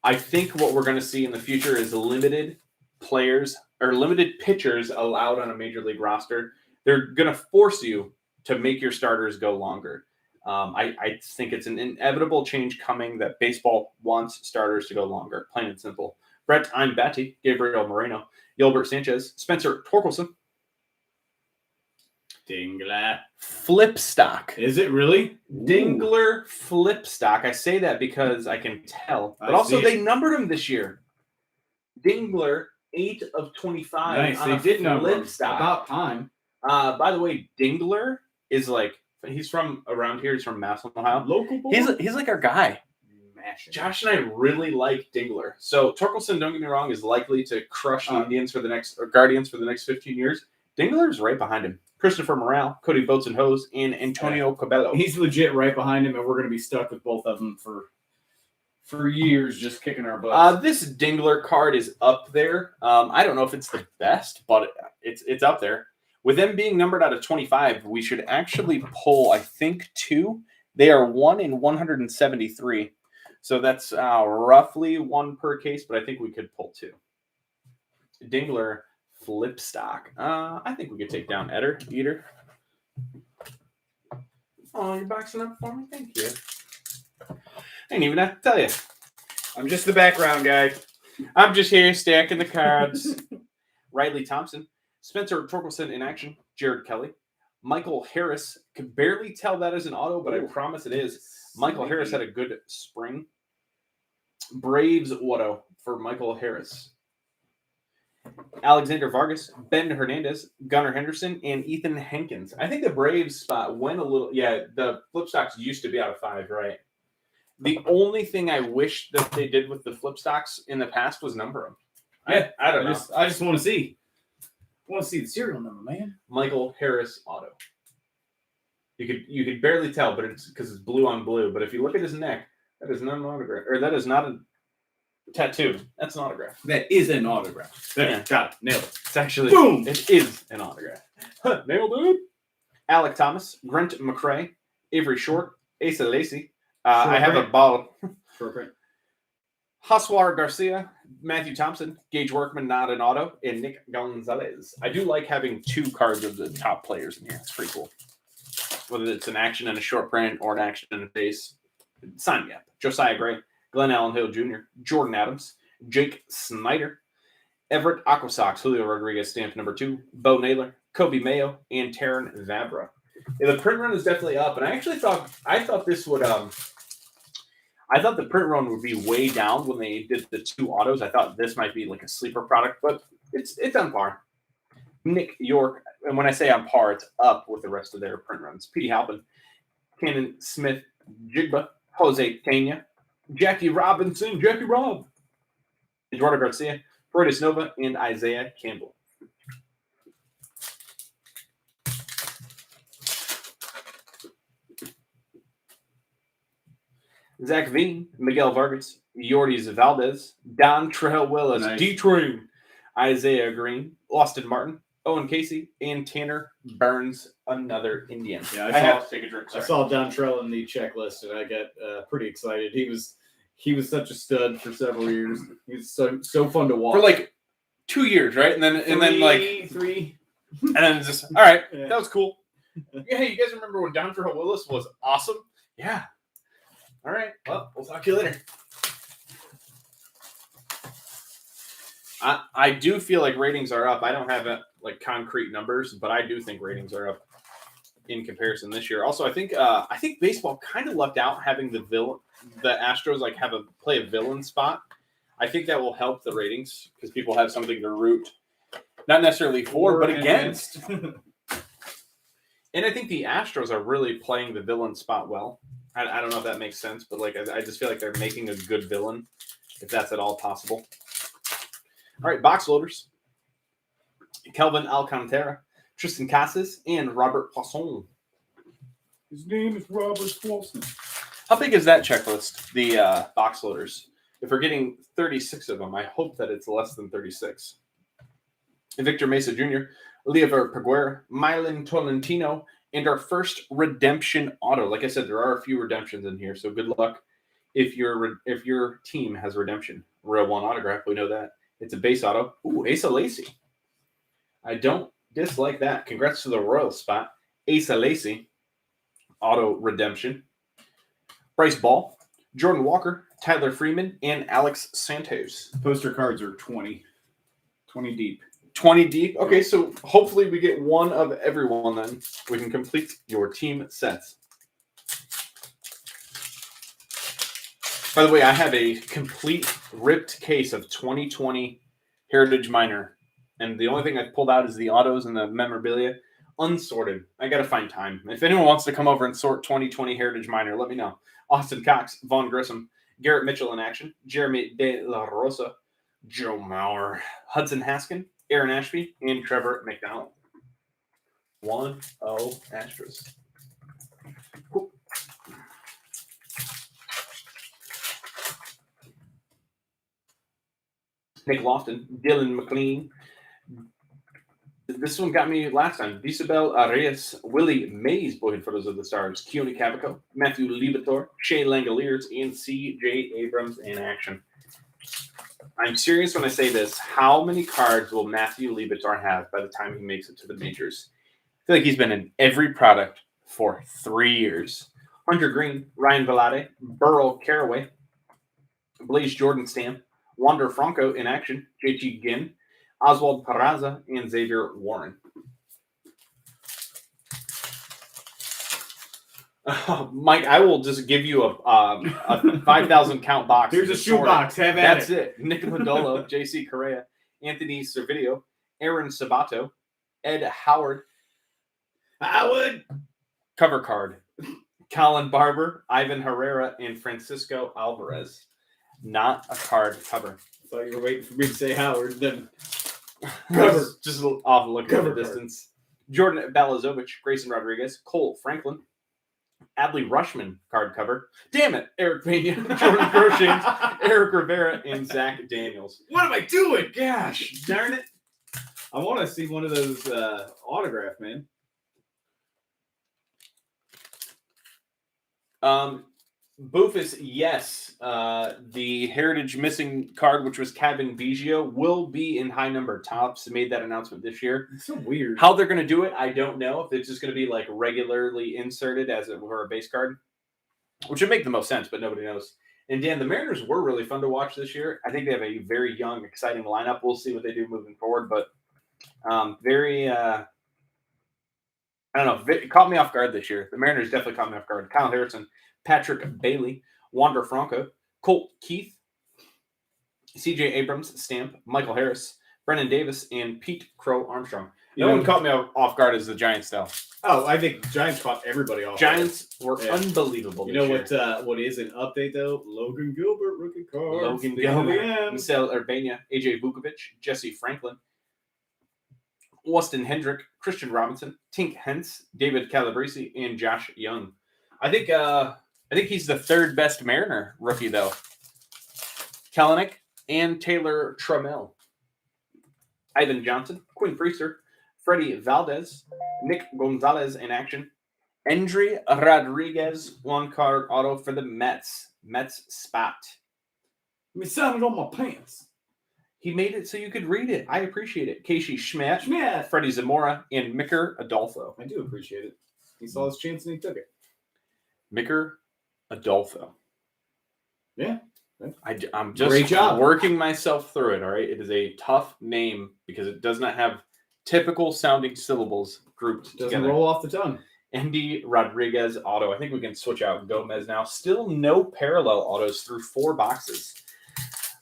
I think what we're going to see in the future is limited players or limited pitchers allowed on a major league roster. They're going to force you to make your starters go longer. I think it's an inevitable change coming that baseball wants starters to go longer, plain and simple. Brett, I'm Batty, Gabriel Moreno, Yolbert Sanchez, Spencer Torkelson, Dingler. Flip stock. Is it really? Dingler flip stock. I say that because I can tell. But also, they numbered him this year. Dingler, 8 of 25. Nice. On They a did number flip him. stock. About time. By the way, Dingler is like, he's from around here. He's from Massillon, Ohio. Local boy? He's like our guy. Mashing. Josh and I really like Dingler. So Torkelson, don't get me wrong, is likely to crush the Indians for the next, or Guardians for the next 15 years. Dingler's right behind him. Christopher Morale, Cody Boats and Hose, and Antonio Cabello. He's legit right behind him, and we're going to be stuck with both of them for years, just kicking our butts. This Dingler card is up there. I don't know if it's the best, but it's up there. With them being numbered out of 25, we should actually pull, I think, 2. They are 1 in 173. So that's roughly 1 per case, but I think we could pull 2. Dingler flip stock. I think we could take down Eater. Oh, you're boxing up for me? Thank you. I didn't even have to tell you. I'm just the background guy. I'm just here stacking the cards. Riley Thompson. Spencer Torkelson in action. Jared Kelly. Michael Harris. Could barely tell that as an auto, but I promise it is. Michael Harris had a good spring. Braves auto for Michael Harris. Alexander Vargas, Ben Hernandez, Gunnar Henderson, and Ethan Hankins. I think the Braves spot went a little... Yeah, the flip stocks used to be out of 5, right? The only thing I wish that they did with the flip stocks in the past was number them. Yeah, I don't know. I just want to see. I want to see the serial number, man. Michael Harris auto. You could barely tell, but it's because it's blue on blue. But if you look at his neck, that is not an autograph, or that is not a tattoo. That's an autograph. That is an autograph. There, got it. Nailed it. It's actually boom. It is an autograph. Nailed it. Alec Thomas, Grant McCrae, Avery Short, Asa Lacey. I have a ball. Short print. Hoswar Garcia, Matthew Thompson, Gage Workman, not an auto, and Nick Gonzalez. I do like having 2 cards of the top players in here. It's pretty cool. Whether it's an action and a short print or an action and a base. Sign me up. Josiah Gray, Glenn Allen Hill Jr., Jordan Adams, Jake Snyder, Everett Aquasox, Julio Rodriguez stamped number 2, Bo Naylor, Kobe Mayo, and Taryn Vavra. Yeah, the print run is definitely up, and I thought this would I thought the print run would be way down when they did the 2 autos. I thought this might be like a sleeper product, but it's on par. Nick York, and when I say on par, it's up with the rest of their print runs. Petey Halpin, Cannon Smith, Jigba, Jose Tena, Jackie Robinson, Jackie Rob, Eduardo Garcia, Freudis Nova, and Isaiah Campbell. Zach Veen, Miguel Vargas, Yordis Valdez, Don Trell Willis, nice. D-Train, Isaiah Green, Austin Martin, Owen Casey, and Tanner Burns, another Indian. Yeah, I have to take a drink. I saw Don Trell in the checklist, and I got pretty excited. He was such a stud for several years. He was so fun to watch for like 2 years, right? And then like 3, and then it's just all right. Yeah. That was cool. Yeah, hey, you guys remember when Don Trell Willis was awesome? Yeah. All right. Well, we'll talk to you later. I do feel like ratings are up. I don't have like concrete numbers, but I do think ratings are up in comparison this year. Also, I think baseball kind of lucked out having the Astros like play a villain spot. I think that will help the ratings because people have something to root, not necessarily for, but against. And I think the Astros are really playing the villain spot well. I don't know if that makes sense, but like I just feel like they're making a good villain, if that's at all possible. All right, box loaders. Kelvin Alcantara, Tristan Casas, and Robert Poisson. His name is Robert Poisson. How big is that checklist, the box loaders? If we're getting 36 of them, I hope that it's less than 36. Victor Mesa Jr., Leover Peguera, Mylan Tolentino, and our first redemption auto. Like I said, there are a few redemptions in here, so good luck if your team has redemption. Real one autograph, we know that. It's a base auto. Ooh, Asa Lacey. I don't dislike that. Congrats to the Royal spot. Asa Lacey, auto redemption. Bryce Ball, Jordan Walker, Tyler Freeman, and Alex Santos. Poster cards are 20 deep. 20 deep. Okay, so hopefully we get one of everyone then. We can complete your team sets. By the way, I have a complete ripped case of 2020 Heritage Minor. And the only thing I've pulled out is the autos and the memorabilia. Unsorted. I got to find time. If anyone wants to come over and sort 2020 Heritage Minor, let me know. Austin Cox, Vaughn Grissom, Garrett Mitchell in action, Jeremy De La Rosa, Joe Mauer, Hudson Haskin, Aaron Ashby, and Trevor McDonald. 1-0 Astros. Cool. Nick Lofton, Dylan McLean. This one got me last time. Isabel Arias, Willie Mays, Boyhood Photos of the Stars, Keone Cavaco, Matthew Libator, Shea Langoliers, and C.J. Abrams in action. I'm serious when I say this. How many cards will Matthew Libator have by the time he makes it to the majors? I feel like he's been in every product for 3 years. Hunter Green, Ryan Velade, Burrow Caraway, Blaze Jordan Stamp, Wander Franco in action, JT Ginn, Oswald Peraza, and Xavier Warren. Mike, I will just give you a 5,000 count box. Here's a shoebox. Have at That's it. Nick Lodolo, J.C. Correa, Anthony Servideo, Aaron Sabato, Ed Howard. Cover card. Colin Barber, Ivan Herrera, and Francisco Alvarez. Not a card cover. I thought you were waiting for me to say Howard. Then Cover. Just off looking at the Cover card. distance. Jordan Balazovich, Grayson Rodriguez, Cole Franklin, Adley Rushman card cover. Damn it, Eric Pena, Jordan Groshans, Eric Rivera, and Zach Daniels. what am I doing? Gosh, darn it! I want to see one of those autograph, man. Boofus, yes. The Heritage missing card, which was Kevin Biggio, will be in high number tops. Made that announcement this year. It's so weird. How they're going to do it, I don't know. If it's just going to be like regularly inserted as it were a base card, which would make the most sense, but nobody knows. And Dan, the Mariners were really fun to watch this year. I think they have a very young, exciting lineup. We'll see what they do moving forward, but very. I don't know. It caught me off guard this year. The Mariners definitely caught me off guard. Kyle Harrison, Patrick Bailey, Wander Franco, Colt Keith, C.J. Abrams, Stamp, Michael Harris, Brennan Davis, and Pete Crow Armstrong. No one caught me off guard as the Giants, though. Oh, I think Giants caught everybody off. Giants were unbelievable. You know what is an update though? Logan Gilbert rookie card. Logan Gilbert, Michel Urbania, AJ Vukovic, Jesse Franklin, Weston Hendrick, Christian Robinson, Tink Hentz, David Calabrese, and Josh Young. I think he's the third best Mariner rookie though. Kalanick and Taylor Trammell, Ivan Johnson, Quinn Priester, Freddie Valdez, Nick Gonzalez in action, Endry Rodriguez, one card auto for the Mets. Mets spot. Let me sign it on my pants. He made it so you could read it. I appreciate it. Casey Schmidt, Schmidt. Freddie Zamora, and Micker Adolfo. I do appreciate it. He saw his chance and he took it. Micker Adolfo. Yeah. I'm just Great job. working myself through it, all right? It is a tough name because it does not have typical sounding syllables grouped Doesn't together. roll off the tongue. Andy Rodriguez auto. I think we can switch out Gomez now. Still no parallel autos through 4 boxes.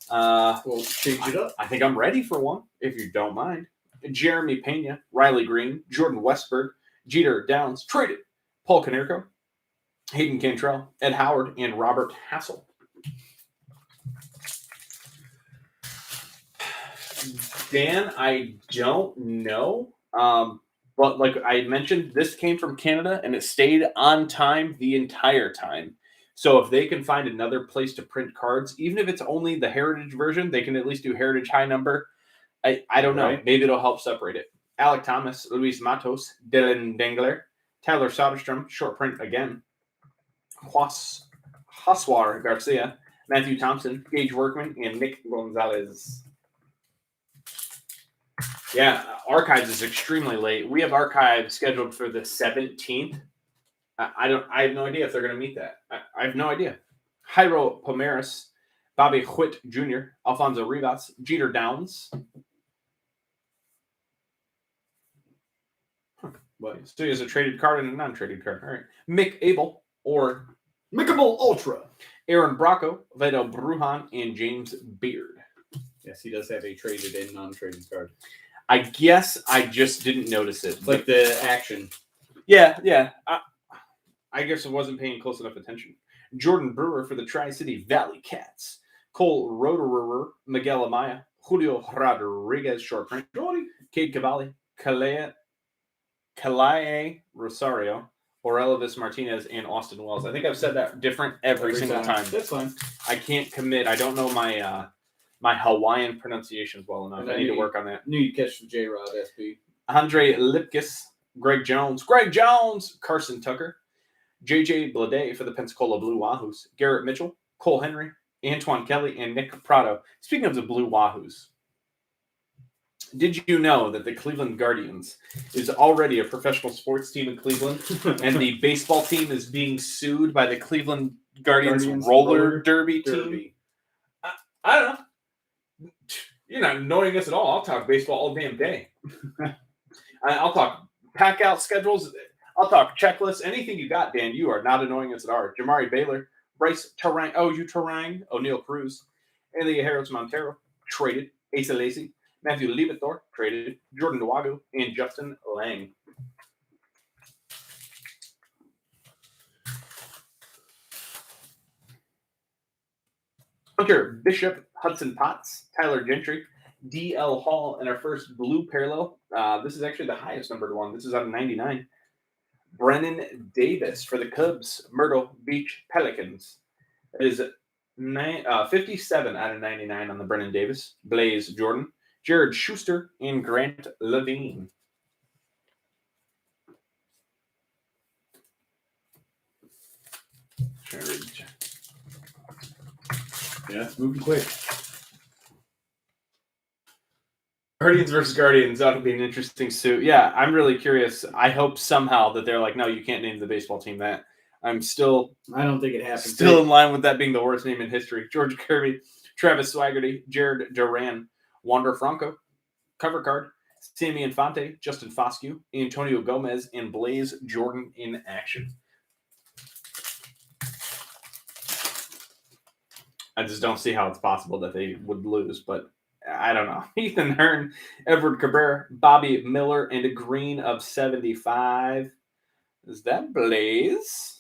We'll change it up. I think I'm ready for one, if you don't mind. Jeremy Pena, Riley Green, Jordan Westberg, Jeter Downs, traded. Paul Konerko, Hayden Cantrell, Ed Howard, and Robert Hassel. Dan, I don't know. But like I mentioned, this came from Canada and it stayed on time the entire time. So if they can find another place to print cards, even if it's only the Heritage version, they can at least do Heritage high number. I don't know. Right. Maybe it'll help separate it. Alec Thomas, Luis Matos, Dylan Dengler, Tyler Soderstrom, short print again. Hoswar Garcia, Matthew Thompson, Gage Workman, and Nick Gonzalez. Yeah, Archives is extremely late. We have Archives scheduled for the 17th. I have no idea if they're going to meet that. I have no idea. Jairo Pomeris, Bobby Whitt Jr., Alfonso Rivas, Jeter Downs, What? So he has a traded card and a non-traded card. All right. Mick Abel or Mickable Ultra. Aaron Bracco, Vito Brujan, and James Beard. Yes, he does have a traded and non-traded card. I guess I just didn't notice it. It's like the action. Yeah. I guess I wasn't paying close enough attention. Jordan Brewer for the Tri-City Valley Cats. Cole Roderer, Miguel Amaya, Julio Rodriguez, short print. Cade Cavalli, Calais Rosario, Orelvis Martinez, and Austin Wells. I think I've said that different every single time. That's fine. I can't commit. I don't know my my Hawaiian pronunciations well enough. And I need to work on that. Knew you'd catch the J-Rod SP. Andre Lipkis, Greg Jones, Carson Tucker, JJ Blade for the Pensacola Blue Wahoos, Garrett Mitchell, Cole Henry, Antoine Kelly, and Nick Prado. Speaking of the Blue Wahoos, did you know that the Cleveland Guardians is already a professional sports team in Cleveland, and the baseball team is being sued by the Cleveland Guardians roller derby team? I don't know. You're not annoying us at all. I'll talk baseball all damn day. I'll talk pack out schedules. I'll talk checklists. Anything you got, Dan. You are not annoying us at all. Jamari Baylor, Bryce Terang, O'Neal Cruz, Elia Harris Montero, traded. Asa Lacey, Matthew Lieberthor, traded. Jordan Nwagu, and Justin Lang. Hunter Bishop, Hudson Potts, Tyler Gentry, D.L. Hall, and our first blue parallel. This is actually the highest numbered one. This is out of 99. Brennan Davis for the Cubs, Myrtle Beach Pelicans. It is 57 out of 99 on the Brennan Davis. Blaze Jordan, Jared Schuster, and Grant Levine. Yeah, it's moving quick. Guardians versus Guardians ought to be an interesting suit. Yeah, I'm really curious. I hope somehow that they're like, no, you can't name the baseball team that. I don't think it happens. Still in line with that being the worst name in history. George Kirby, Travis Swaggerty, Jared Duran, Wander Franco, cover card, Sammy Infante, Justin Foscue, Antonio Gomez, and Blaze Jordan in action. I just don't see how it's possible that they would lose, but I don't know. Ethan Hearn, Edward Cabrera, Bobby Miller, and a green of 75. Is that Blaze?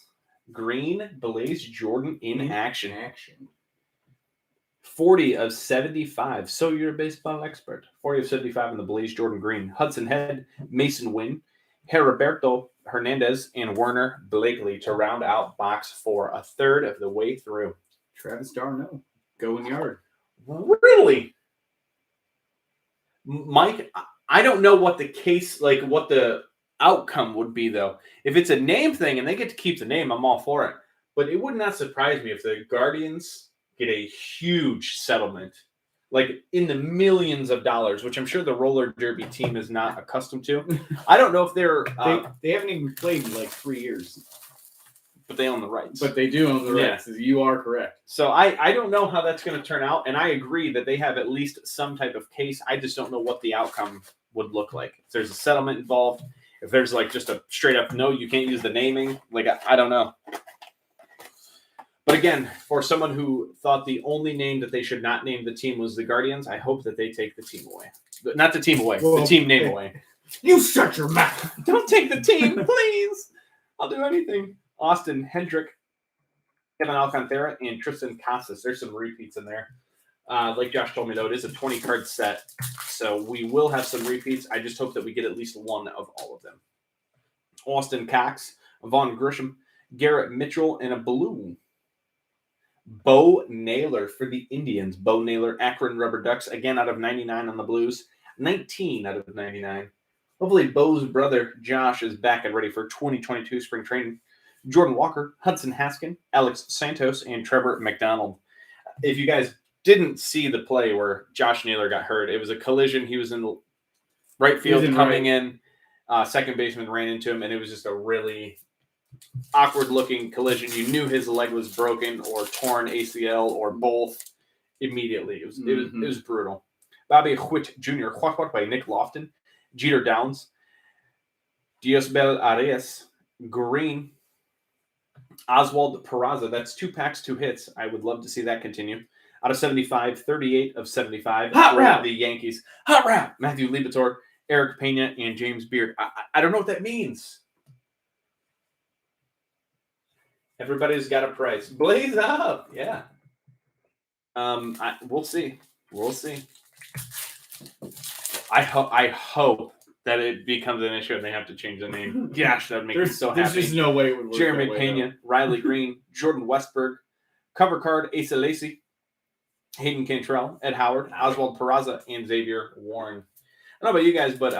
Green, Blaze Jordan in action. 40 of 75. So you're a baseball expert. 40 of 75 in the Blaze Jordan green. Hudson Head, Mason Wynn, Heriberto Hernandez, and Werner Blakely to round out box 4, a third of the way through. Travis Darno, going yard. Really? Mike, I don't know what the case, like what the outcome would be, though. If it's a name thing and they get to keep the name, I'm all for it. But it would not surprise me if the Guardians get a huge settlement, like in the millions of dollars, which I'm sure the roller derby team is not accustomed to. I don't know if they're... they haven't even played in like 3 years. But they own the rights. But they do own the rights. Yeah. You are correct. So I don't know how that's going to turn out. And I agree that they have at least some type of case. I just don't know what the outcome would look like. If there's a settlement involved, if there's like just a straight up, no, you can't use the naming. Like, I don't know. But again, for someone who thought the only name that they should not name the team was the Guardians, I hope that they take the team away. Not the team away. Whoa. The team name away. You shut your mouth. Don't take the team, please. I'll do anything. Austin Hendrick, Kevin Alcantara, and Tristan Casas. There's some repeats in there. Like Josh told me, though, it is a 20-card set. So we will have some repeats. I just hope that we get at least one of all of them. Austin Cox, Vaughn Grisham, Garrett Mitchell, and a blue. Bo Naylor for the Indians. Bo Naylor, Akron Rubber Ducks, again out of 99 on the Blues. 19 out of 99. Hopefully Bo's brother, Josh, is back and ready for 2022 spring training. Jordan Walker, Hudson Haskin, Alex Santos, and Trevor McDonald. If you guys didn't see the play where Josh Naylor got hurt, it was a collision. He was in the right field coming in. Second baseman ran into him, and it was just a really awkward-looking collision. You knew his leg was broken or torn ACL or both immediately. It was brutal. Bobby Whit Jr., Nick Lofton, Jeter Downs, Diosbel Arias, green. Oswald Peraza, that's 2 packs, 2 hits. I would love to see that continue. Out of 75, 38 of 75. Hot for route. the Yankees. Hot route. Matthew Libator, Eric Pena, and James Beard. I don't know what that means. Everybody's got a price. Blaze up. Yeah. We'll see. We'll see. I hope that it becomes an issue and they have to change the name. Gosh, that would make me so happy. There's just no way it would work. Jeremy that way, Pena, Riley Green, Jordan Westberg, cover card Asa Lacy, Hayden Cantrell, Ed Howard, Oswald Peraza, and Xavier Warren. I don't know about you guys, but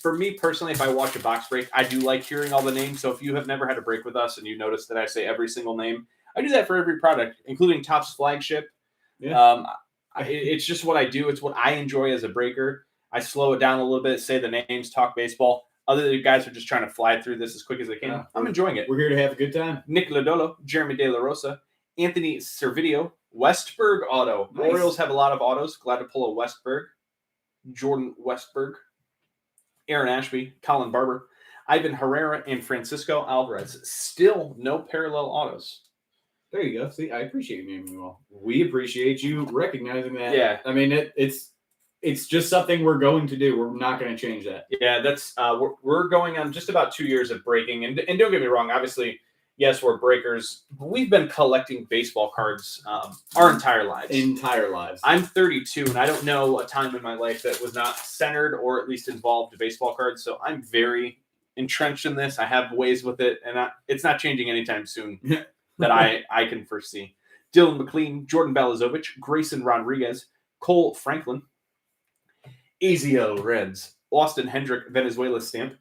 for me personally, if I watch a box break, I do like hearing all the names. So if you have never had a break with us and you notice that I say every single name, I do that for every product, including Topps Flagship. Yeah. It's just what I do. It's what I enjoy as a breaker. I slow it down a little bit, say the names, talk baseball. Other guys are just trying to fly through this as quick as they can. I'm enjoying it. We're here to have a good time. Nick Lodolo, Jeremy De La Rosa, Anthony Servideo, Westberg auto. Nice. Orioles have a lot of autos. Glad to pull a Westberg. Jordan Westberg, Aaron Ashby, Colin Barber, Ivan Herrera, and Francisco Alvarez. Still no parallel autos. There you go. See, I appreciate you naming them all. We appreciate you recognizing that. Yeah. I mean, it's just something we're going to do. We're not going to change that. Yeah, that's we're going on just about 2 years of breaking. And don't get me wrong, obviously, yes, we're breakers. We've been collecting baseball cards our entire lives. I'm 32, and I don't know a time in my life that was not centered or at least involved baseball cards. So I'm very entrenched in this. I have ways with it, and it's not changing anytime soon that I can foresee. Dylan McLean, Jordan Balazovic, Grayson Rodriguez, Cole Franklin, AZL Reds, Austin Hendrick, Venezuela stamp,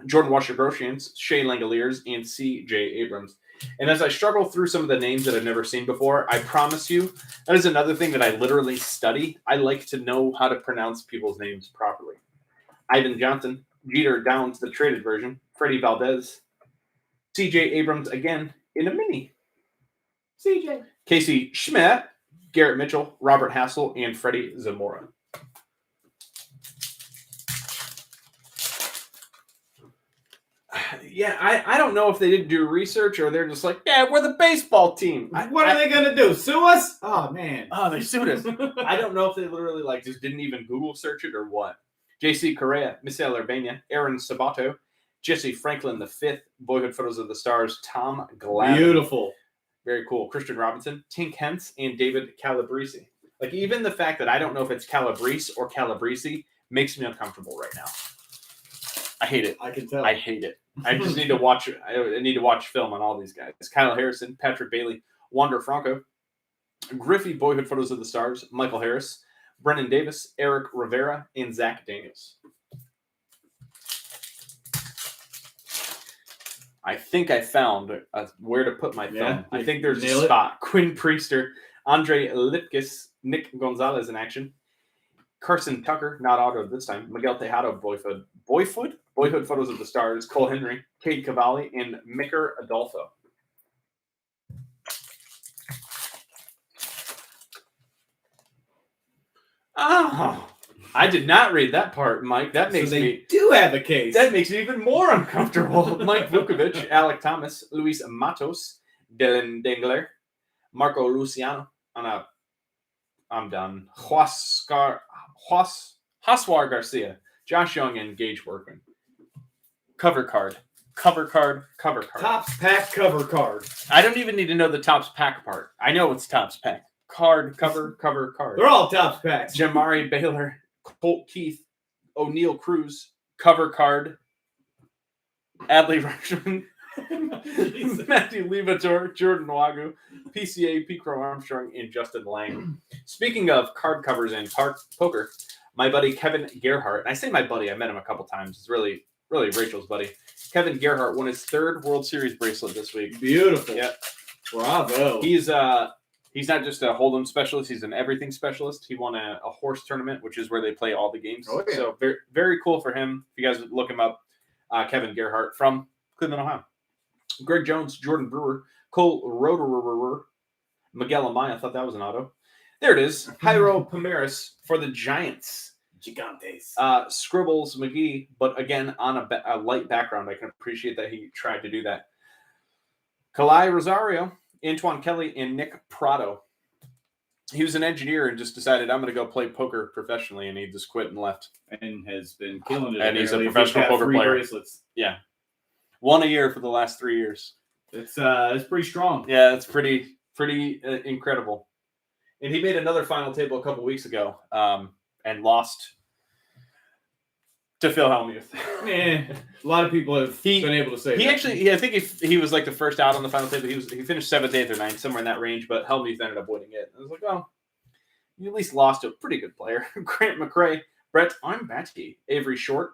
Jordan Washer-Grosjeans, Shea Langoliers, and C.J. Abrams. And as I struggle through some of the names that I've never seen before, I promise you, that is another thing that I literally study. I like to know how to pronounce people's names properly. Ivan Johnson, Jeter Downs, the traded version, Freddie Valdez, C.J. Abrams again in a mini. CJ. Casey Schmidt, Garrett Mitchell, Robert Hassel, and Freddie Zamora. Yeah, I don't know if they didn't do research or they're just like, yeah, we're the baseball team. What are they going to do? Sue us? Oh, man. Oh, they sued us. I don't know if they literally just didn't even Google search it or what. J.C. Correa, Misael Urbana, Aaron Sabato, Jesse Franklin V, Boyhood Photos of the Stars, Tom Glavine. Beautiful. Very cool. Christian Robinson, Tink Hentz, and David Calabrese. Even the fact that I don't know if it's Calabrese or Calabrese makes me uncomfortable right now. I hate it. I can tell. I hate it. I just need to watch. I need to watch film on all these guys. Kyle Harrison, Patrick Bailey, Wander Franco, Griffey, Boyhood Photos of the Stars, Michael Harris, Brennan Davis, Eric Rivera, and Zach Daniels. I think I found where to put my thumb. I think there's a spot. Quinn Priester, Andre Lipkis, Nick Gonzalez in action. Carson Tucker, not auto this time. Miguel Tejada, Boyhood Photos of the Stars. Cole Henry, Cade Cavalli, and Micker Adolfo. Oh, I did not read that part, Mike. That makes me do have a case. That makes me even more uncomfortable. Mike Vukovic, Alec Thomas, Luis Matos, Dylan Dengler, Marco Luciano. I'm done. Hoswar Garcia, Josh Young, and Gage Workman. Cover card. Topps pack cover card. I don't even need to know the Topps pack part. I know it's Topps pack. Card. They're all Topps packs. Jamari Baylor, Colt Keith, O'Neal Cruz, cover card. Adley Rushman, Matthew Libator, Jordan Wagu, PCA, P. Crow Armstrong, and Justin Lang. Speaking of card covers and poker, my buddy Kevin Gerhart, and I say my buddy, I met him a couple times. It's really Rachel's buddy. Kevin Gerhart won his 3rd World Series bracelet this week. Beautiful. Yep. Bravo. He's not just a hold'em specialist; he's an everything specialist. He won a horse tournament, which is where they play all the games. Oh, yeah. So very, very cool for him. If you guys would look him up, Kevin Gerhart from Cleveland, Ohio. Greg Jones, Jordan Brewer, Cole Roederer, Miguel Amaya. I thought that was an auto. There it is. Jairo Pomares for the Giants. Gigantes. Scribbles McGee, but again, on a light background. I can appreciate that he tried to do that. Kalai Rosario, Antoine Kelly, and Nick Prado. He was an engineer and just decided, I'm going to go play poker professionally, and he just quit and left. And has been killing it. And he's a apparently. professional He's got poker 3 player. bracelets. Yeah. 1 a year for the last 3 years. It's pretty strong. Yeah, it's pretty incredible. And he made another final table a couple weeks ago and lost to Phil Hellmuth. A lot of people have been able to say He that. actually, I think he was like the first out on the final table. He finished 7th, 8th, or 9th, somewhere in that range, but Hellmuth ended up winning it. I was like, well, you at least lost to a pretty good player. Grant McRae, Brett Armbati, Avery Short,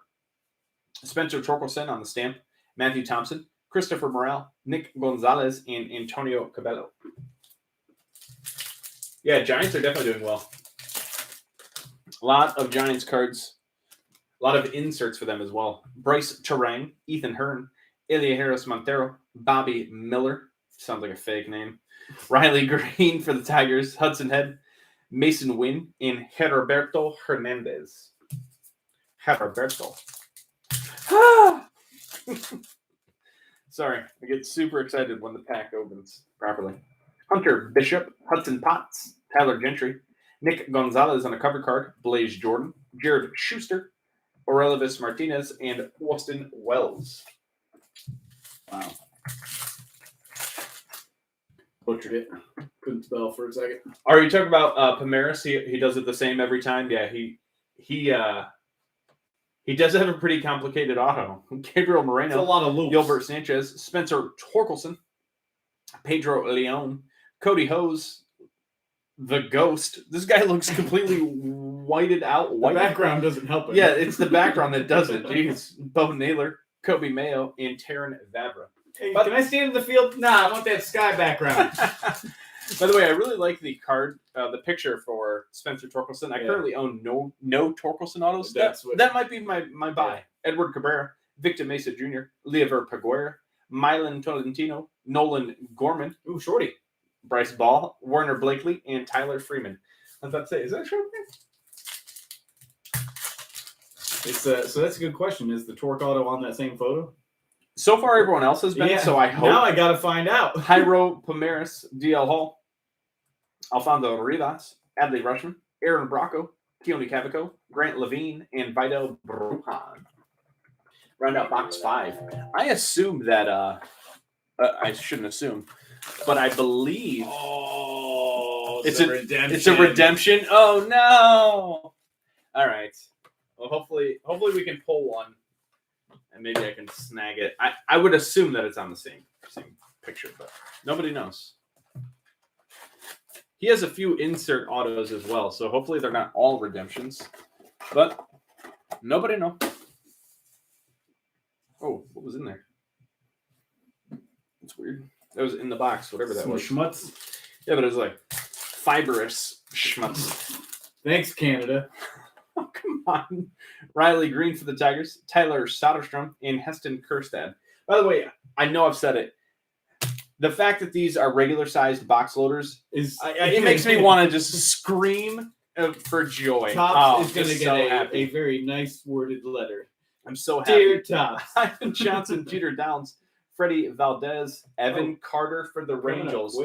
Spencer Torkelson on the stamp, Matthew Thompson, Christopher Morel, Nick Gonzalez, and Antonio Cabello. Yeah, Giants are definitely doing well. A lot of Giants cards. A lot of inserts for them as well. Bryce Terang, Ethan Hearn, Elia Harris Montero, Bobby Miller. Sounds like a fake name. Riley Green for the Tigers. Hudson Head, Mason Wynn, and Heriberto Hernandez. Heriberto. Sorry, I get super excited when the pack opens properly. Hunter Bishop, Hudson Potts, Tyler Gentry, Nick Gonzalez on a cover card, Blaze Jordan, Jared Schuster, Aurelius Martinez, and Austin Wells. Wow. Butchered it. Couldn't spell for a second. Are you talking about Pomeris? He does it the same every time. Yeah, he does have a pretty complicated auto. Gabriel Moreno, It's a lot of loops. Gilbert Sanchez, Spencer Torkelson, Pedro Leon, Cody Hose, the Ghost. This guy looks completely whited out. The background doesn't help it. Yeah, it's the background that does it. Jeez. Bo Naylor, Kobe Mayo, and Taryn Vavra. Hey, can I stand in the field? Nah, I want that sky background. By the way, I really like the card, the picture for Spencer Torkelson. I currently own no Torkelson autos. That might be my buy. Yeah. Edward Cabrera, Victor Mesa Jr., Lever Paguera, Milan Tolentino, Nolan Gorman, Ooh, Shorty, Bryce Ball, Warner Blakely, and Tyler Freeman. I was about to say, is that Shorty? It's so that's a good question. Is the Torque auto on that same photo? So far, everyone else has been. So I hope. Now I got to find out. Jairo Pomeris, DL Hall, Alfonso Rivas, Adley Rushman, Aaron Bracco, Keone Cavaco, Grant Levine, and Vidal Brujan. Round out box 5. I assume that I shouldn't assume, but I believe it's a redemption. It's a redemption. Oh no! All right. Well, hopefully we can pull one, and maybe I can snag it. I would assume that it's on the same picture, but nobody knows. He has a few insert autos as well, so hopefully they're not all redemptions, but nobody knows. Oh, what was in there? It's weird. That was in the box, whatever that was. Schmutz. Yeah, but it was like fibrous schmutz. Thanks, Canada. Oh, come on. Riley Green for the Tigers, Tyler Soderstrom, and Heston Kerstad. By the way, I know I've said it. The fact that these are regular-sized box loaders it makes me want to just scream for joy. Tops is going to get a very nice worded letter. I'm so happy. Dear Tops. Ivan Johnson, Peter Downs, Freddie Valdez, Evan Carter for the Rangers.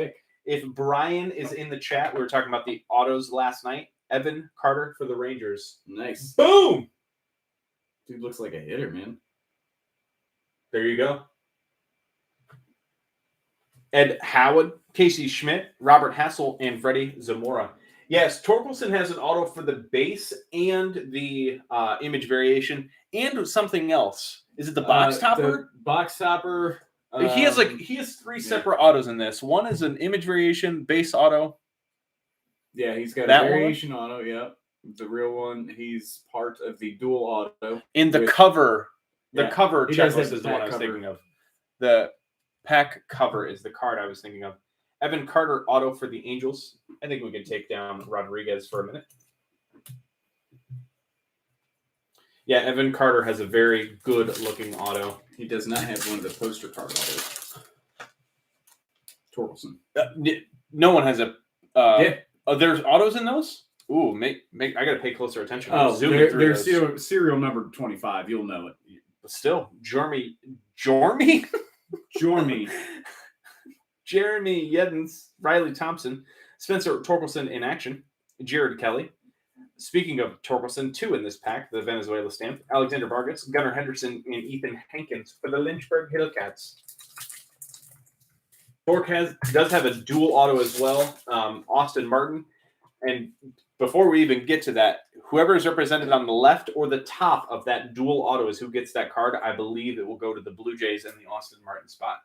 If Brian is in the chat, we were talking about the autos last night. Evan Carter for the Rangers. Nice. Boom! Dude looks like a hitter, man. There you go. Ed Howard, Casey Schmidt, Robert Hassel, and Freddie Zamora. Yes, Torkelson has an auto for the base and the image variation and something else. Is it the box topper? The box topper. He has 3 separate autos in this. One is an image variation base auto. Yeah, he's got that a variation auto. Yeah, the real one. He's part of the dual auto. In the cover, cover he checklist is the one I was thinking of. The pack cover is the card I was thinking of. Evan Carter auto for the Angels. I think we can take down Rodriguez for a minute. Yeah, Evan Carter has a very good-looking auto. He does not have one of the poster card autos. Torkelson. No one has a... there's autos in those? Ooh, I gotta pay closer attention. I'm Oh, zooming through they're those. serial number 25. You'll know it. But still, Jormy, Jormy. Jeremy Yeddens, Riley Thompson, Spencer Torkelson in action, Jared Kelly. Speaking of Torkelson, 2 in this pack, the Venezuela stamp, Alexander Vargas, Gunnar Henderson, and Ethan Hankins for the Lynchburg Hillcats. Torque does have a dual auto as well, Austin Martin. And before we even get to that, whoever is represented on the left or the top of that dual auto is who gets that card. I believe it will go to the Blue Jays in the Austin Martin spot.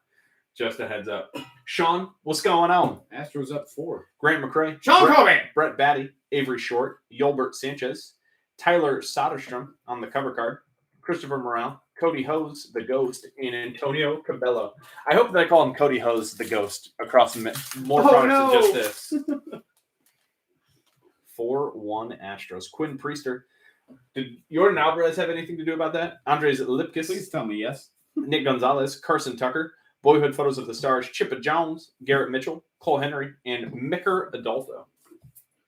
Just a heads up. Sean, what's going on? Astros up 4. Grant McCray. Sean Colby. Brett Batty. Avery Short. Yolbert Sanchez. Tyler Soderstrom on the cover card. Christopher Morale. Cody Hose, the Ghost, and Antonio Cabello. I hope that I call him Cody Hose, the Ghost, across more products than just this. 4-1 Astros. Quinn Priester. Did Jordan Alvarez have anything to do about that? Andres Lipkis. Please tell me yes. Nick Gonzalez. Carson Tucker. Boyhood Photos of the Stars. Chippa Jones. Garrett Mitchell. Cole Henry. And Micker Adolfo.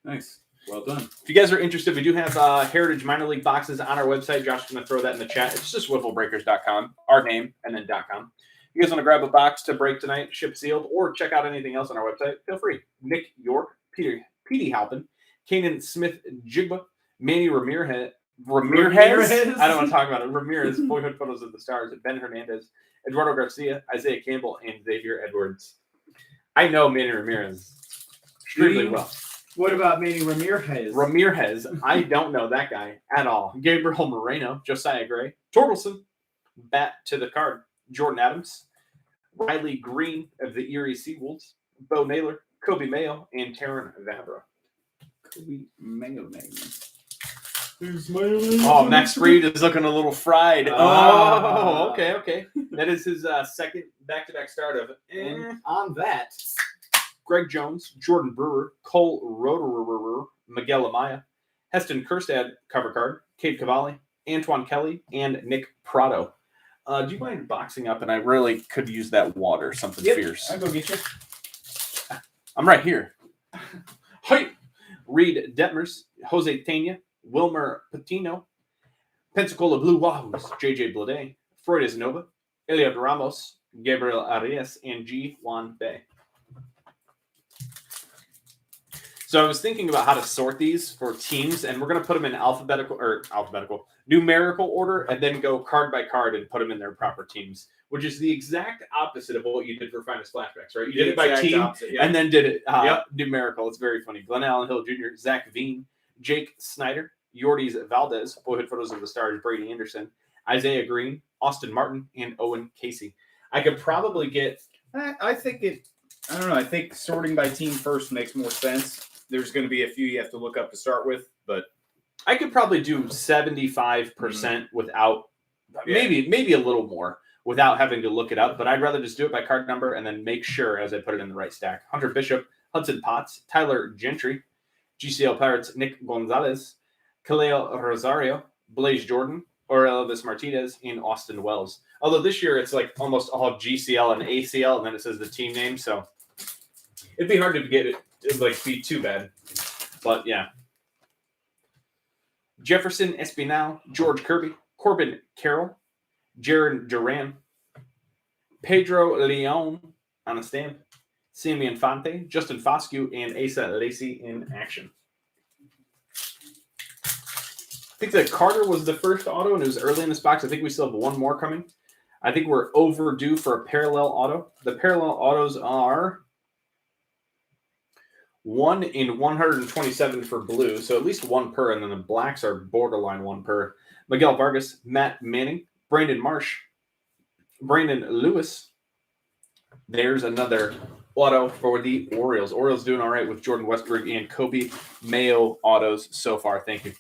Nice. Well done. If you guys are interested, we do have Heritage Minor League boxes on our website. Josh is going to throw that in the chat. It's just wifflebreakers.com. Our name and then .com. If you guys want to grab a box to break tonight, ship sealed, or check out anything else on our website, feel free. Nick York. Petey Halpin. Kanan Smith Jigba. Manny Ramirez. I don't want to talk about it. Ramirez, Boyhood Photos of the Stars. Ben Hernandez, Eduardo Garcia, Isaiah Campbell, and Xavier Edwards. I know Manny Ramirez extremely well. What about Manny Ramirez? I don't know that guy at all. Gabriel Moreno, Josiah Gray, Torkelson, bat to the card. Jordan Adams, Riley Green of the Erie Seawolves, Bo Naylor, Kobe Mayo, and Taryn Vavra. Kobe Mayo name. Oh, Max Reed is looking a little fried. Oh, okay. That is his second back-to-back start of. And on that, Greg Jones, Jordan Brewer, Cole Roderer, Miguel Amaya, Heston Kerstad cover card, Cade Cavalli, Antoine Kelly, and Nick Prado. Do you mind boxing up? And I really could use that water, something fierce. I'll go get you. I'm right here. Hi. Reed Detmers, Jose Tena, Wilmer Patino, Pensacola Blue Wahoos, JJ Blade, Freudis Nova, Eliab Ramos, Gabriel Arias, and G. Juan Bay. So I was thinking about how to sort these for teams, and we're going to put them in numerical order, and then go card by card and put them in their proper teams, which is the exact opposite of what you did for Finest Flashbacks, right? You did it by team, and then did it numerical. It's very funny. Glenn Allen Hill Jr., Zach Veen, Jake Snyder, Yordis Valdez, Boyhood Photos of the Stars, Brady Anderson, Isaiah Green, Austin Martin, and Owen Casey. I could probably get... I don't know. I think sorting by team first makes more sense. There's going to be a few you have to look up to start with, but I could probably do 75% without maybe a little more without having to look it up, but I'd rather just do it by card number and then make sure as I put it in the right stack. Hunter Bishop, Hudson Potts, Tyler Gentry, GCL Pirates, Nick Gonzalez, Kaleo Rosario, Blaze Jordan, Elvis Martinez, and Austin Wells. Although this year it's like almost all GCL and ACL, and then it says the team name, so it'd be hard to get it. It'd be too bad. But yeah. Jefferson Espinal, George Kirby, Corbin Carroll, Jaron Duran, Pedro Leon on a stamp, Sammy Infante, Justin Foscue, and Asa Lacey in action. I think that Carter was the first auto, and it was early in this box. I think we still have one more coming. I think we're overdue for a parallel auto. The parallel autos are 1 in 127 for blue, so at least one per, and then the blacks are borderline one per. Miguel Vargas, Matt Manning, Brandon Marsh, Brandon Lewis. There's another auto for the Orioles. Orioles doing all right with Jordan Westbrook and Kobe Mayo autos so far. Thank you.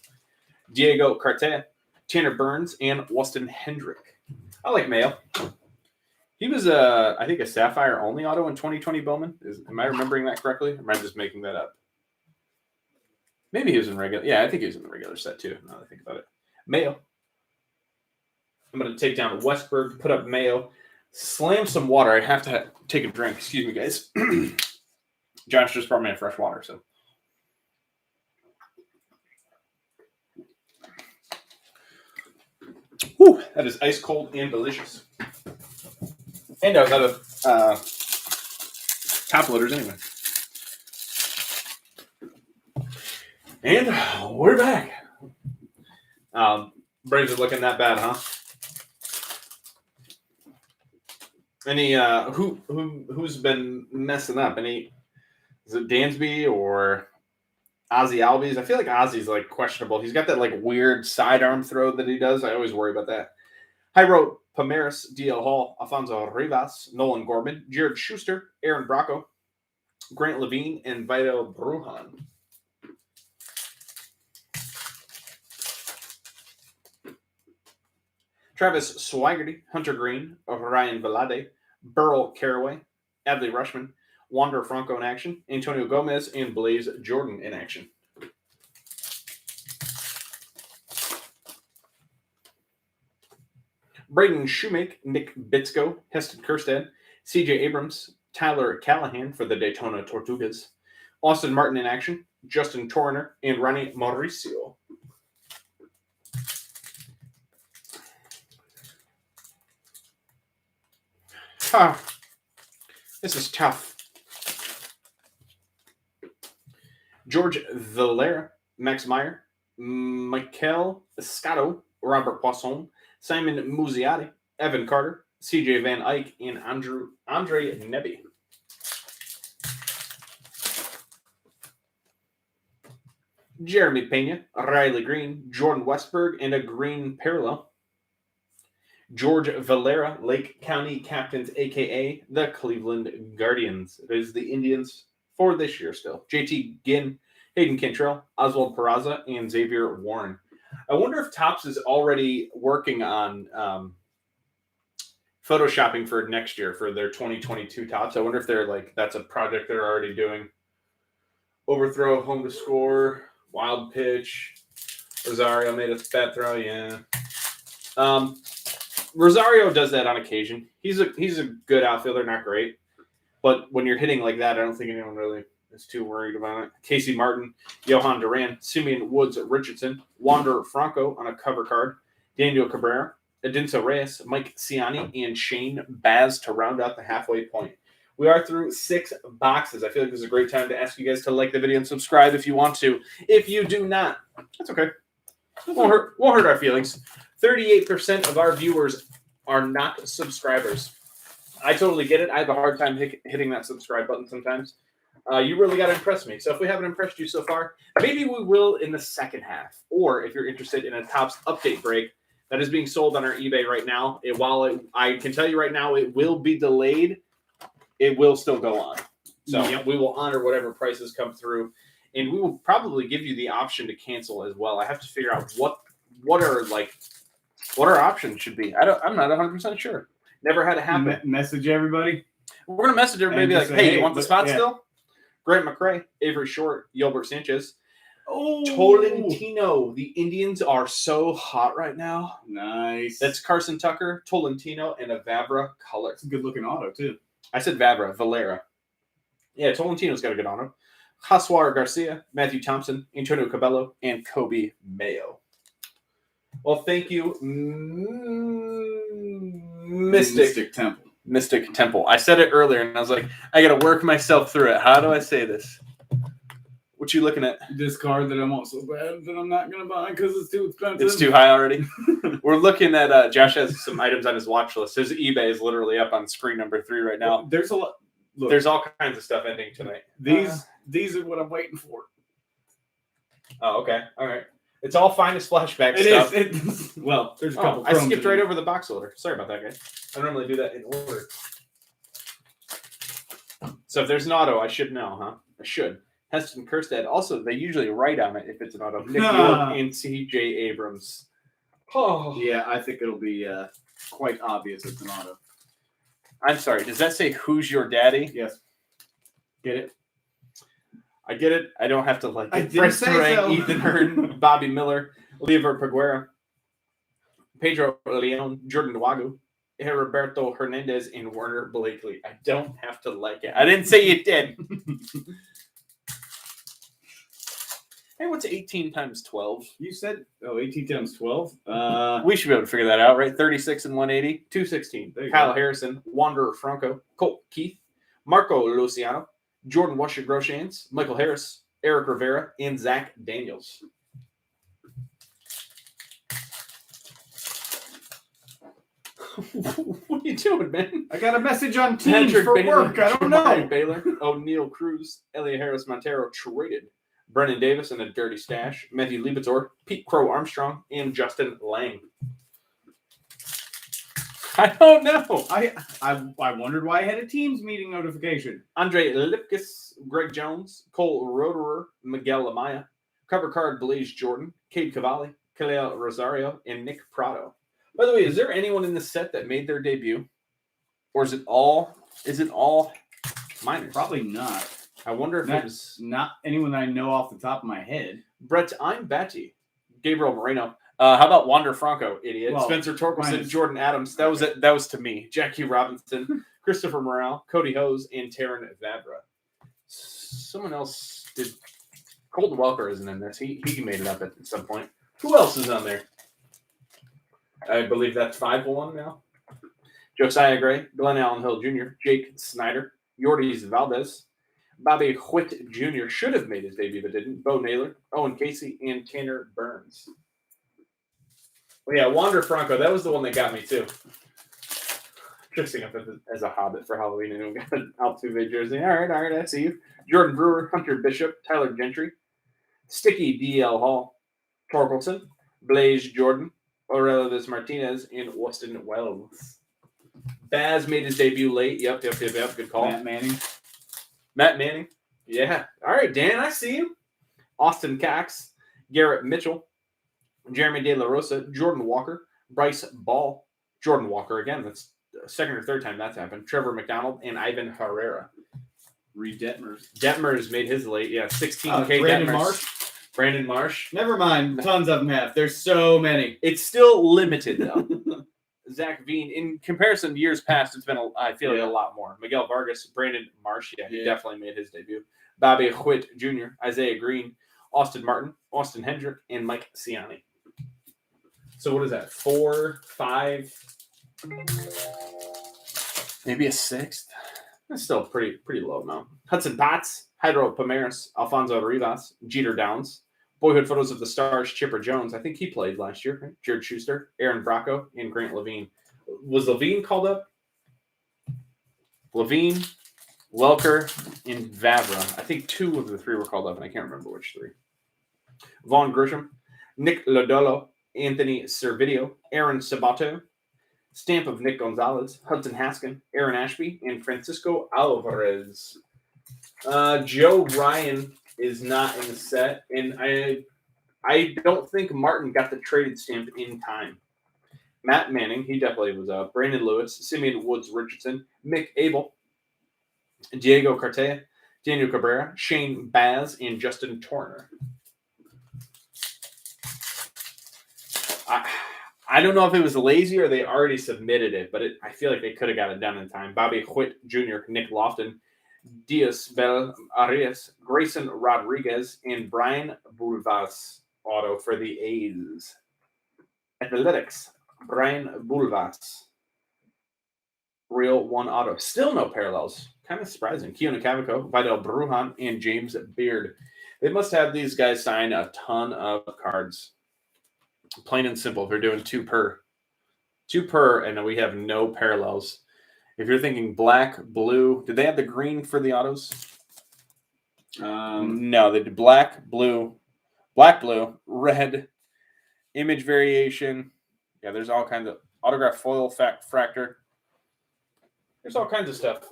Diego Carte, Tanner Burns, and Weston Hendrick. I like Mayo. He was, I think, a Sapphire only auto in 2020 Bowman. Am I remembering that correctly? Or am I just making that up? Maybe he was in regular. Yeah, I think he was in the regular set too, now that I think about it. Mayo. I'm going to take down Westberg, put up Mayo, slam some water. I have to take a drink. Excuse me, guys. Josh just brought me a fresh water, so. Whew, that is ice cold and delicious. And I was out of top loaders anyway. And we're back. Braves are looking that bad, huh? Any who's been messing up? Is it Dansby or Ozzy Albies? I feel like Ozzy's like questionable. He's got that like weird sidearm throw that he does. I always worry about that. Jairo Pomares, D.L. Hall, Alfonso Rivas, Nolan Gorman, Jared Schuster, Aaron Bracco, Grant Levine, and Vito Brujan. Travis Swigert, Hunter Green, Ryan Velade, Burl Caraway, Adley Rushman, Wander Franco in action, Antonio Gomez, and Blaze Jordan in action. Braden Shoemake, Nick Bitsko, Heston Kerstad, CJ Abrams, Tyler Callahan for the Daytona Tortugas, Austin Martin in action, Justin Torner, and Ronnie Mauricio. This is tough. George Valera, Max Meyer, Michael Escato, Robert Poisson, Simon Muziati, Evan Carter, CJ Van Eyck, and Andre Nebby. Jeremy Pena, Riley Green, Jordan Westberg, and a green parallel. George Valera, Lake County Captains, a.k.a. the Cleveland Guardians. It is the Indians for this year still. JT Ginn, Hayden Cantrell, Oswald Peraza, and Xavier Warren. I wonder if Topps is already working on photoshopping for next year for their 2022 Topps. I wonder if they're like, that's a project they're already doing. Overthrow, home to score, wild pitch. Rosario made a bad throw, yeah. Rosario does that on occasion. He's a good outfielder, not great. But when you're hitting like that, I don't think anyone really is too worried about it. Casey Martin, Johan Duran, Simeon Woods Richardson, Wander Franco on a cover card, Daniel Cabrera, Edinso Reyes, Mike Ciani, and Shane Baz to round out the halfway point. We are through 6 boxes. I feel like this is a great time to ask you guys to like the video and subscribe if you want to. If you do not, that's okay. Won't hurt our feelings. 38% of our viewers are not subscribers. I totally get it. I have a hard time hitting that subscribe button sometimes. You really got to impress me. So if we haven't impressed you so far, maybe we will in the second half. Or if you're interested in a Topps update break that is being sold on our eBay right now, I can tell you right now it will be delayed, it will still go on. So we will honor whatever prices come through. And we will probably give you the option to cancel as well. I have to figure out what our options should be. I'm not 100% sure. Never had it happen. Message everybody. We're gonna message everybody like, "Hey, you want the spot still?" Grant McRae, Avery Short, Gilbert Sanchez, Tolentino. The Indians are so hot right now. Nice. That's Carson Tucker, Tolentino, and a Vavra color. It's a good looking auto too. I said Vavra, Valera. Yeah, Tolentino's got a good auto. Josuar Garcia, Matthew Thompson, Antonio Cabello, and Kobe Mayo. Well, thank you, Mystic Temple. Mystic Temple. I said it earlier, and I was like, I got to work myself through it. How do I say this? What you looking at? This card that I want so bad that I'm not going to buy because it's too expensive. It's too high already? We're looking at, Josh has some items on his watch list. His eBay is literally up on screen number 3 right now. There's a lot. Look, there's all kinds of stuff ending tonight. These are what I'm waiting for. Oh, okay. All right. It's all finest flashback It stuff. is. Well, there's a couple. I skipped right over the box order. Sorry about that, guys. I normally do that in order. So if there's an auto, I should know, huh? I should. Heston Kerstad. Also, they usually write on it if it's an auto. Nick York and C.J. Abrams. Oh. Yeah, I think it'll be quite obvious it's an auto. I'm sorry. Does that say "Who's Your Daddy"? Yes. Get it? I get it. I don't have to like it. I didn't say so. Ethan Hearn, Bobby Miller, Oliver Peguera, Pedro Leon, Jordan Wagu, Roberto Hernandez, and Werner Blakely. I don't have to like it. I didn't say you did. Hey, what's 18 times 12? You said 18 times 12. We should be able to figure that out, right? 36 and 180, 216. There you Kyle go. Harrison, Wanderer Franco, Colt Keith, Marco Luciano, Jordan Washer-Groshans, Michael Harris, Eric Rivera, and Zach Daniels. What are you doing, man? I got a message on Teams Patrick for Baylor, work. I don't Jamari know. Baylor, O'Neal Cruz, Elliot Harris Montero traded. Brennan Davis in a dirty stash. Matthew Liebertor, Pete Crow Armstrong, and Justin Lang. I don't know. I wondered why I had a Teams meeting notification. Andre Lipkis, Greg Jones, Cole Roderer, Miguel Amaya, cover card Blaze Jordan, Cade Cavalli, Kaleo Rosario, and Nick Prado. By the way, is there anyone in the set that made their debut? Or is it all minors? Probably not. I wonder if it was Not anyone that I know off the top of my head. Brett I'm Betty, Gabriel Moreno. How about Wander Franco, idiot? Well, Spencer Torkelson, minus- Jordan Adams. That was it. That was to me. Jackie Robinson, Christopher Morale, Cody Hose, and Taryn Vavra. Someone else did. Colton Welker isn't in this. He made it up at some point. Who else is on there? I believe that's 5-1 now. Josiah Gray, Glenn Allen Hill Jr., Jake Snyder, Yordis Valdez, Bobby Whitt Jr. should have made his debut but didn't. Bo Naylor, Owen Casey, and Tanner Burns. Well, yeah, Wander Franco. That was the one that got me too. Dressing up as a hobbit for Halloween and we got an Altuve jersey. All right, I see you. Jordan Brewer, Hunter Bishop, Tyler Gentry, Sticky DL Hall, Torkelson, Blaze Jordan, Aurelius Martinez, and Weston Wells. Baz made his debut late. Yep. Good call. Matt Manning. Yeah. All right, Dan, I see you. Austin Cox, Garrett Mitchell, Jeremy De La Rosa, Jordan Walker, Bryce Ball, Jordan Walker again. That's the second or third time that's happened. Trevor McDonald and Ivan Herrera. Reed Detmers. Detmers made his late. Yeah, 16K. Brandon Detmers. Marsh. Brandon Marsh. Never mind. Tons of them have. There's so many. It's still limited though. Zach Veen, in comparison to years past, it's been I feel like a lot more. Miguel Vargas, Brandon Marsh, he definitely made his debut. Bobby Whitt Jr., Isaiah Green, Austin Martin, Austin Hendrick, and Mike Ciani. So what is that? 4, 5, maybe a sixth. That's still a pretty low amount. Hudson Potts, Hydro Pomeris, Alfonso Rivas, Jeter Downs, Boyhood Photos of the Stars, Chipper Jones. I think he played last year. Right? Jared Schuster, Aaron Bracco, and Grant Levine. Was Levine called up? Levine, Welker, and Vavra. I think 2 of the 3 were called up, and I can't remember which 3. Vaughn Grisham, Nick Lodolo, Anthony Servideo, Aaron Sabato, stamp of Nick Gonzalez, Hudson Haskin, Aaron Ashby, and Francisco Alvarez. Joe Ryan is not in the set, and I don't think Martin got the traded stamp in time. Matt Manning, he definitely was up. Brandon Lewis, Simeon Woods Richardson, Mick Abel, Diego Cartea, Daniel Cabrera, Shane Baz, and Justin Turner. I don't know if it was lazy or they already submitted it, but I feel like they could have got it done in time. Bobby Whitt Jr., Nick Lofton, Diaz Bel Arias, Grayson Rodriguez, and Brian Bulvas auto for the A's. Athletics, Brian Bulvas. Real 1 auto. Still no parallels. Kind of surprising. Keona Cavaco, Vidal Brujan, and James Beard. They must have these guys sign a ton of cards. Plain and simple. They're doing 2 per. 2 per, and we have no parallels. If you're thinking black, blue, did they have the green for the autos? No, they did black, blue, red, image variation. Yeah, there's all kinds of autograph foil fractor. There's all kinds of stuff.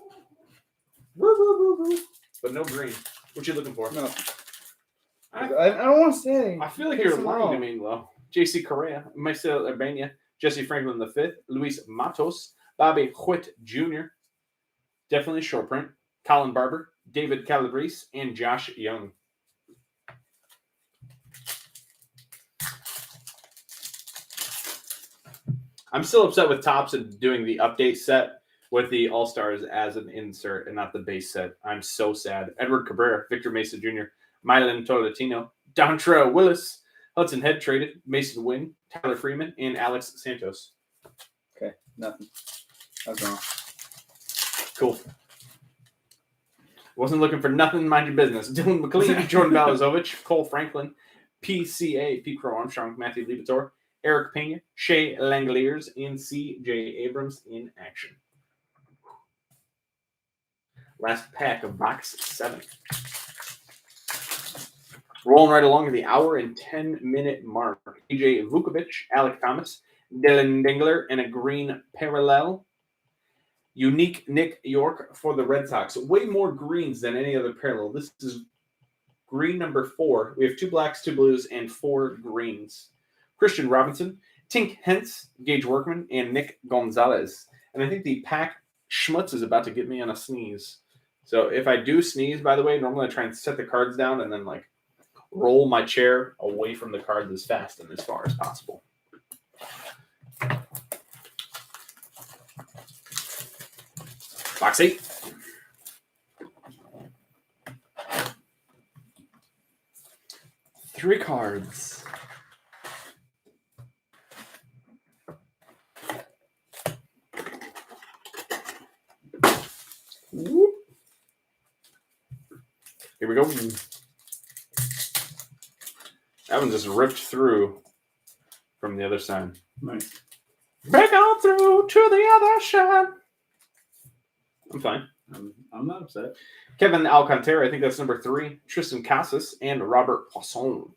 But no green. What you looking for? No. I don't want to say. I feel like you're lying to me, though. J.C. Correa, Marcel Urbania, Jesse Franklin V, Luis Matos, Bobby Whitt Jr., definitely short print, Colin Barber, David Calabrese, and Josh Young. I'm still upset with Topps and doing the update set with the All-Stars as an insert and not the base set. I'm so sad. Edward Cabrera, Victor Mesa Jr., Mylan Tolentino, Dontrell Willis, Hudson Head traded, Mason Wynn, Tyler Freeman, and Alex Santos. Okay, nothing. I was wrong. Cool. Wasn't looking for nothing, mind your business. Dylan McLean, Jordan Balazovic, Cole Franklin, PCA, Pete Crow Armstrong, Matthew Libator, Eric Pena, Shea Langoliers, and C.J. Abrams in action. Last pack of box 7. Rolling right along at the hour and 10-minute mark. AJ Vukovic, Alec Thomas, Dylan Dingler, and a green parallel. Unique Nick York for the Red Sox. Way more greens than any other parallel. This is green number 4. We have 2 blacks, 2 blues, and 4 greens. Christian Robinson, Tink Hentz, Gage Workman, and Nick Gonzalez. And I think the pack schmutz is about to get me on a sneeze. So if I do sneeze, by the way, normally I try and set the cards down and then roll my chair away from the cards as fast and as far as possible. Box 8. Three cards. Whoop. Here we go. That one just ripped through from the other side. Nice. Break on through to the other side. I'm fine. I'm not upset. Kevin Alcantara, I think that's number 3. Tristan Casas and Robert Poisson.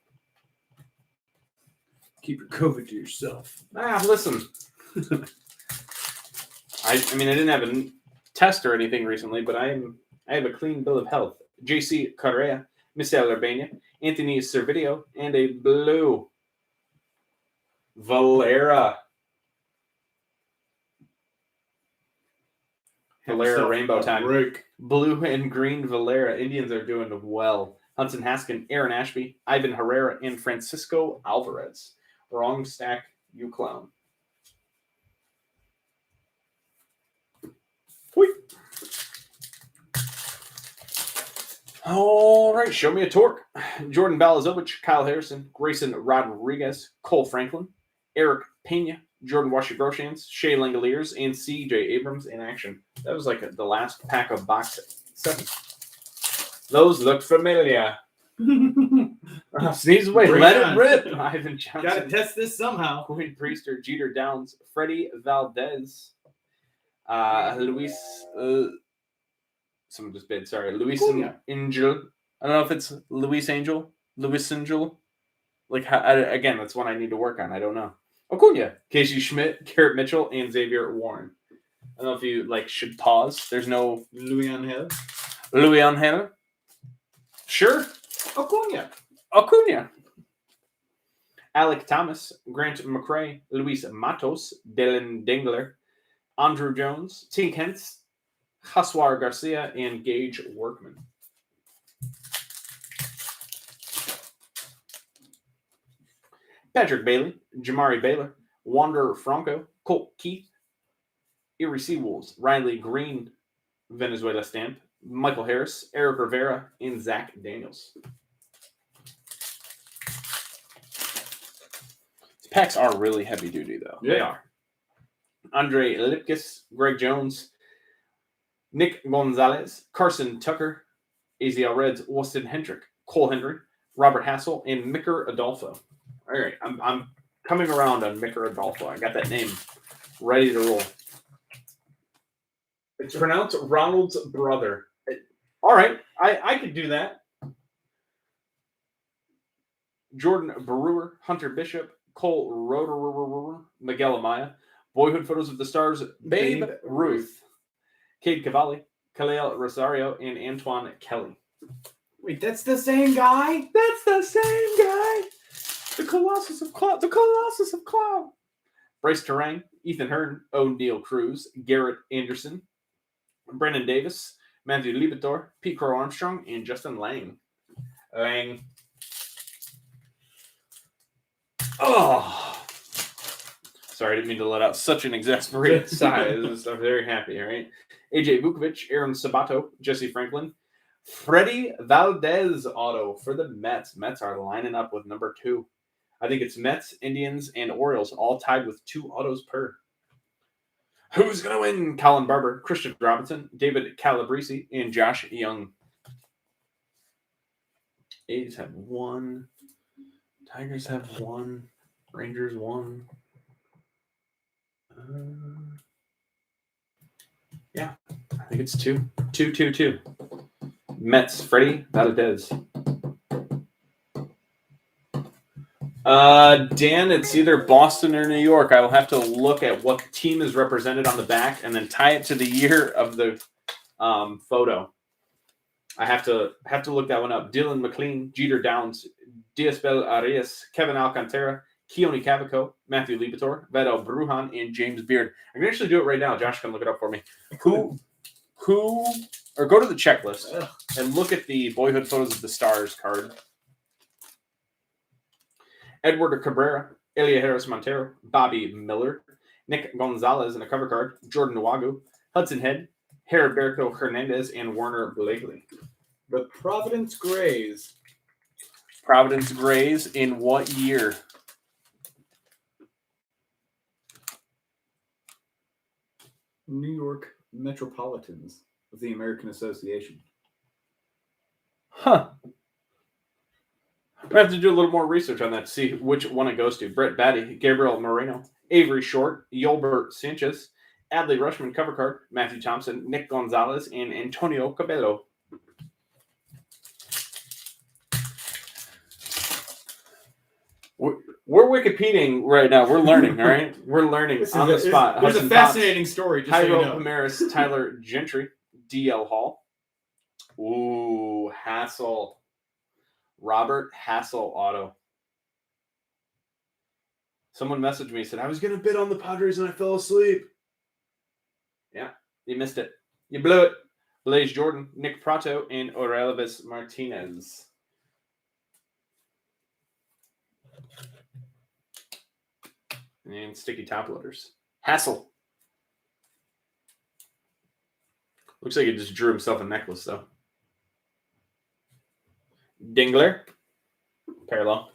Keep your COVID to yourself. Listen. I mean, I didn't have a test or anything recently, but I have a clean bill of health. JC Correa, Misael Urbania, Anthony Servideo, and a blue Valera. Valera Rainbow Time. Break. Blue and green Valera. Indians are doing well. Hudson Haskin, Aaron Ashby, Ivan Herrera, and Francisco Alvarez. Wrong stack, you clown. Whee. All right, show me a torque. Jordan Balazovic, Kyle Harrison, Grayson Rodriguez, Cole Franklin, Eric Pena, Jordan Washington, Shea Langoliers, and C.J. Abrams in action. That was the last pack of box 7. Those look familiar. Sneeze away. Let it rip. Ivan Johnson. Got to test this somehow. Quinn Priester, Jeter Downs, Freddie Valdez, Luis. Someone just bid. Sorry, Luis Angel. I don't know if it's Luis Angel. Again, that's one I need to work on. I don't know. Acuna, Casey Schmidt, Garrett Mitchell, and Xavier Warren. I don't know if you should pause. There's no Louis Angel. Sure. Acuna. Alec Thomas, Grant McCrae, Luis Matos, Dylan Dingler, Andrew Jones, Tink Hentz, Jaswar Garcia, and Gage Workman. Patrick Bailey, Jamari Baylor, Wander Franco, Colt Keith, Erie Seawolves, Riley Green, Venezuela stamp, Michael Harris, Eric Rivera, and Zach Daniels. These packs are really heavy duty, though. Yeah. They are. Andre Lipkis, Greg Jones, Nick Gonzalez, Carson Tucker, AZL Reds, Austin Hendrick, Cole Henry, Robert Hassel, and Micker Adolfo. All right, I'm coming around on Micker Adolfo. I got that name ready to roll. It's pronounced Ronald's brother. All right, I could do that. Jordan Brewer, Hunter Bishop, Cole Roder, Miguel Amaya, Boyhood Photos of the Stars, Babe Ruth, Cade Cavalli, Khalil Rosario, and Antoine Kelly. Wait, that's the same guy? That's the same guy. The Colossus of Cloud. Bryce Terang, Ethan Hearn, O'Neal Cruz, Garrett Anderson, Brendan Davis, Matthew Libator, Pete Crow Armstrong, and Justin Lang. Oh. Sorry, I didn't mean to let out such an exasperated sigh. I'm very happy, all right? AJ Vukovic, Aaron Sabato, Jesse Franklin, Freddie Valdez auto for the Mets. Mets are lining up with number 2. I think it's Mets, Indians, and Orioles all tied with 2 autos per. Who's going to win? Colin Barber, Christian Robinson, David Calabrese, and Josh Young. A's have 1. Tigers have 1. Rangers 1. Yeah, I think it's 2. 2. Mets, Freddie Valdez. Dan, it's either Boston or New York. I will have to look at what team is represented on the back and then tie it to the year of the photo. I have to look that one up. Dylan McLean, Jeter Downs, Diasbel Arias, Kevin Alcantara, Keone Cavaco, Matthew Libator, Vedo Brujan, and James Beard. I can actually do it right now. Josh can look it up for me. Who, or go to the checklist and look at the Boyhood Photos of the Stars card. Edward Cabrera, Elia Harris Montero, Bobby Miller, Nick Gonzalez in a cover card, Jordan Nwagu, Hudson Head, Heriberto Hernandez, and Warner Blakely. The Providence Grays. Providence Grays in what year? New York Metropolitans of the American Association. Huh. I have to do a little more research on that to see which one it goes to. Brett Batty, Gabriel Moreno, Avery Short, Yolbert Sanchez, Adley Rushman cover card, Matthew Thompson, Nick Gonzalez, and Antonio Cabello. We're Wikipediaing right now. We're learning, all right? We're learning on the spot. It's a fascinating story. Just Tyro so you know. Pomaris, Tyler Gentry, DL Hall. Ooh, Hassel. Robert Hassel auto. Someone messaged me and said, I was going to bid on the Padres and I fell asleep. Yeah, you missed it. You blew it. Blaze Jordan, Nick Prato, and Aurelvis Martinez. And sticky top loaders. Hassel. Looks like he just drew himself a necklace, though. Dingler. Parallel.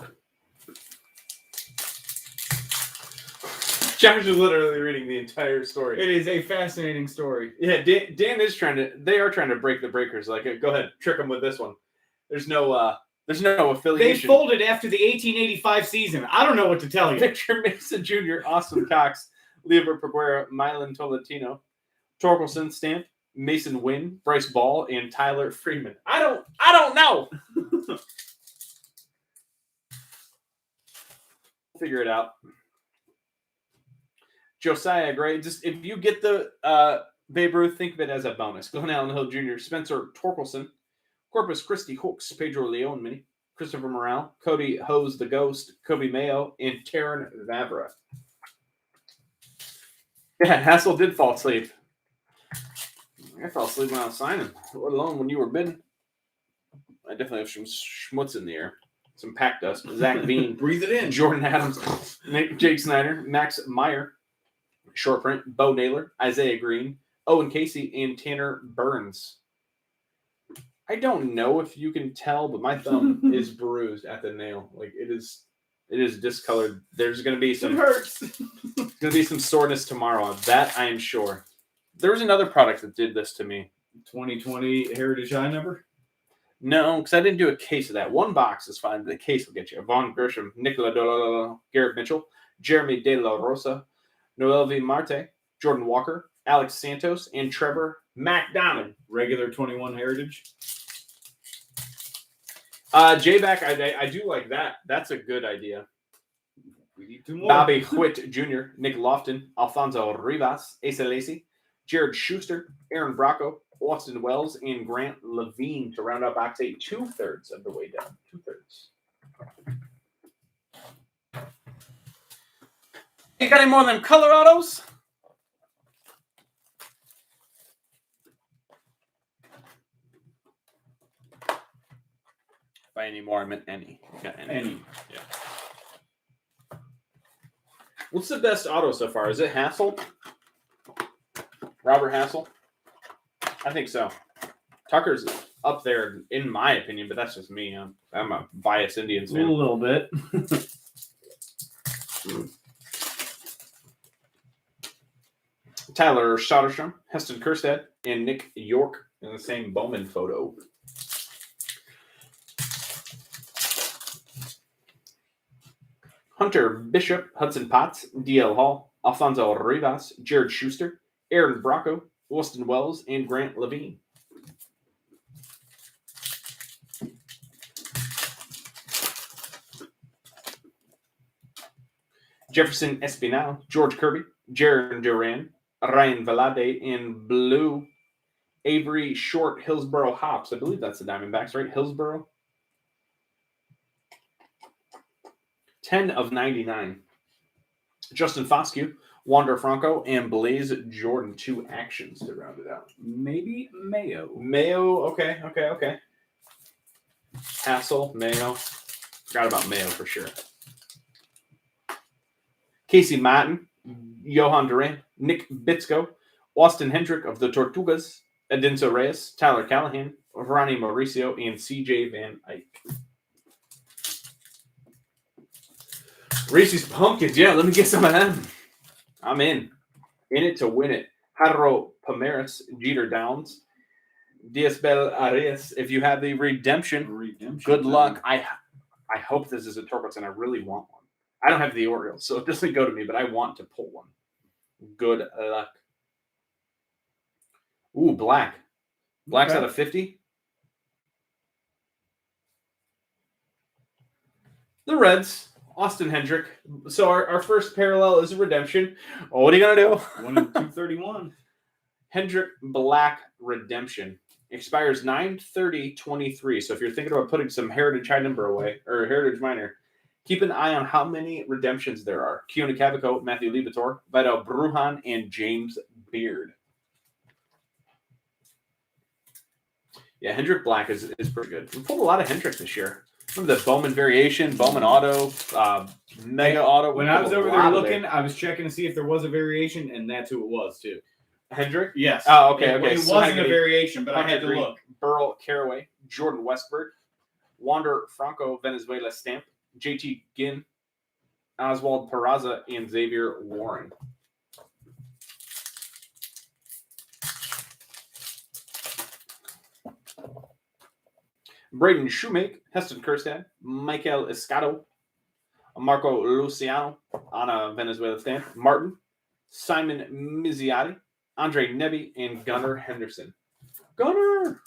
Josh is literally reading the entire story. It is a fascinating story. Yeah, Dan is they are trying to break the breakers. Like, go ahead, trick them with this one. There's no affiliation. They folded after the 1885 season. I don't know what to tell you. Victor Mason Jr., Austin Cox, Lever Peguera, Milan Tolentino, Torkelson Stamp, Mason Wynn, Bryce Ball, and Tyler Freeman. I don't know. Figure it out. Josiah Gray, just if you get the Babe Ruth, think of it as a bonus. Glenn Allen Hill Jr., Spencer Torkelson, Corpus Christi Hooks, Pedro Leon Mini, Christopher Morale, Cody Hose the Ghost, Kobe Mayo, and Taryn Vavra. Yeah, Hassel did fall asleep. I fell asleep when I was signing, let alone when you were bidding. I definitely have some schmutz in the air. Some pack dust. Zach Bean. Breathe it in. Jordan Adams. Jake Snyder. Max Meyer. Short print. Bo Naylor. Isaiah Green. Owen Casey. And Tanner Burns. I don't know if you can tell, but my thumb is bruised at the nail. Like it is discolored. There's going to be some. It hurts. Going to be some soreness tomorrow. That I am sure. There was another product that did this to me. 2020 Heritage Eye number? No, because I didn't do a case of that. One box is fine, but the case will get you. Vaughn Grisham, Nicola Dololo, Garrett Mitchell, Jeremy De La Rosa, Noel V. Marte, Jordan Walker, Alex Santos, and Trevor McDonald. Regular 21 Heritage? J-Back, I do like that. That's a good idea. We need 2 more. Bobby Whitt Jr., Nick Lofton, Alfonso Rivas, Asa Lacey, Jared Schuster, Aaron Bracco, Austin Wells, and Grant Levine to round out box 8, 2/3 of the way down. 2/3. You got any more of them color autos? By any more, I meant any. Yeah, any. Yeah. What's the best auto so far? Is it Hassel? Robert Hassel? I think so. Tucker's up there in my opinion, but that's just me. I'm a biased Indians A fan. little bit. Tyler Soderstrom, Heston Kjerstad, and Nick York in the same Bowman photo. Hunter Bishop, Hudson Potts, DL Hall, Alfonso Rivas, Jared Schuster, Aaron Bracco, Wilson Wells, and Grant Levine. Jefferson Espinal, George Kirby, Jaron Duran, Ryan Velade in blue, Avery Short, Hillsboro Hops. I believe that's the Diamondbacks, right? Hillsboro. 10 of 99. Justin Foscue, Wander Franco, and Blaze Jordan. 2 actions to round it out. Maybe Mayo. Mayo, okay. Hassel, Mayo. Forgot about Mayo for sure. Casey Martin, Johan Duran, Nick Bitsko, Austin Hendrick of the Tortugas, Edinso Reyes, Tyler Callahan, Ronnie Mauricio, and CJ Van Eyck. Reese's Pumpkins, yeah, let me get some of them. I'm in. In it to win it. Jaro Pomeris, Jeter Downs, Diasbel Arias. If you have the redemption, good luck. I hope this is a Torkelson. I really want one. I don't have the Orioles, so it doesn't go to me, but I want to pull one. Good luck. Ooh, black. Black's out of 50. The Reds, Austin Hendrick. So our first parallel is a redemption. Oh, what are you going to do? 1 of 231. Hendrick Black Redemption. Expires 9/30/23. So if you're thinking about putting some Heritage High number away, or Heritage Minor, keep an eye on how many redemptions there are. Keone Cavaco, Matthew Libator, Vidal Brujan, and James Beard. Yeah, Hendrick Black is pretty good. We pulled a lot of Hendrick this year. Remember the Bowman Variation, Bowman Auto, Mega Auto. When I was over there looking, I was checking to see if there was a variation, and that's who it was, too. Hendrick? Yes. Oh, okay. It wasn't a variation, but I had to look. Burl Caraway, Jordan Westberg, Wander Franco, Venezuela Stamp, JT Ginn, Oswald Peraza, and Xavier Warren. Braden Shoemake, Heston Kjerstad, Michael Escato, Marco Luciano on a Venezuela stamp, Martin, Simon Mizziotti, Andre Nebby, and Gunnar Henderson. Gunnar!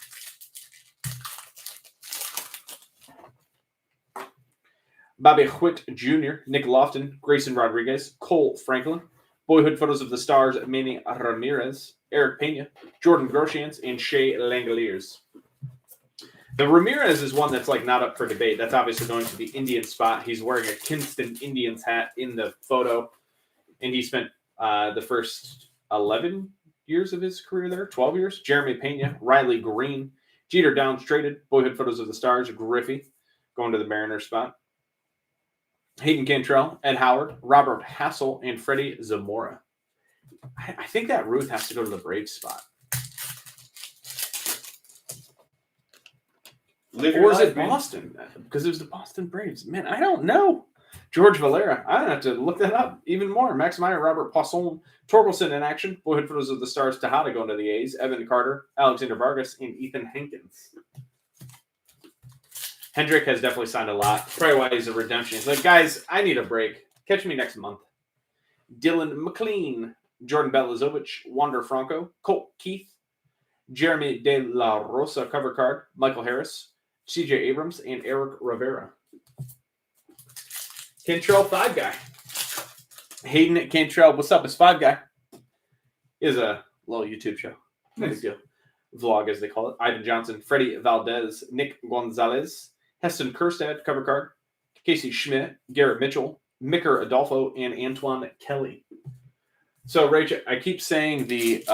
Bobby Whitt Jr., Nick Lofton, Grayson Rodriguez, Cole Franklin, Boyhood Photos of the Stars, Manny Ramirez, Eric Pena, Jordan Groshans, and Shea Langoliers. The Ramirez is one that's like not up for debate. That's obviously going to the Indian spot. He's wearing a Kinston Indians hat in the photo, and he spent the first 11 years of his career there, 12 years. Jeremy Pena, Riley Green, Jeter Downs traded, Boyhood Photos of the Stars, Griffey going to the Mariners spot. Hayden Cantrell, Ed Howard, Robert Hassel, and Freddie Zamora. I think that Ruth has to go to the Braves spot. Or is it Boston? Because it was the Boston Braves. Man, I don't know. George Valera. I don't have to look that up even more. Max Meyer, Robert Poisson, Torkelson in action. Boyhood Photos of the Stars, Tejada going to the A's. Evan Carter, Alexander Vargas, and Ethan Hankins. Hendrick has definitely signed a lot. Probably why he's a redemption. He's like, guys, I need a break. Catch me next month. Dylan McLean, Jordan Belazovich, Wander Franco, Colt Keith, Jeremy De La Rosa cover card, Michael Harris, CJ Abrams, and Eric Rivera. Cantrell 5 guy. Hayden Cantrell, what's up? It's 5 guy. Is a little YouTube show. No big deal. Vlog, as they call it. Ivan Johnson, Freddie Valdez, Nick Gonzalez, Heston Kjerstad cover card, Casey Schmidt, Garrett Mitchell, Micker Adolfo, and Antoine Kelly. So, Rach, I keep saying the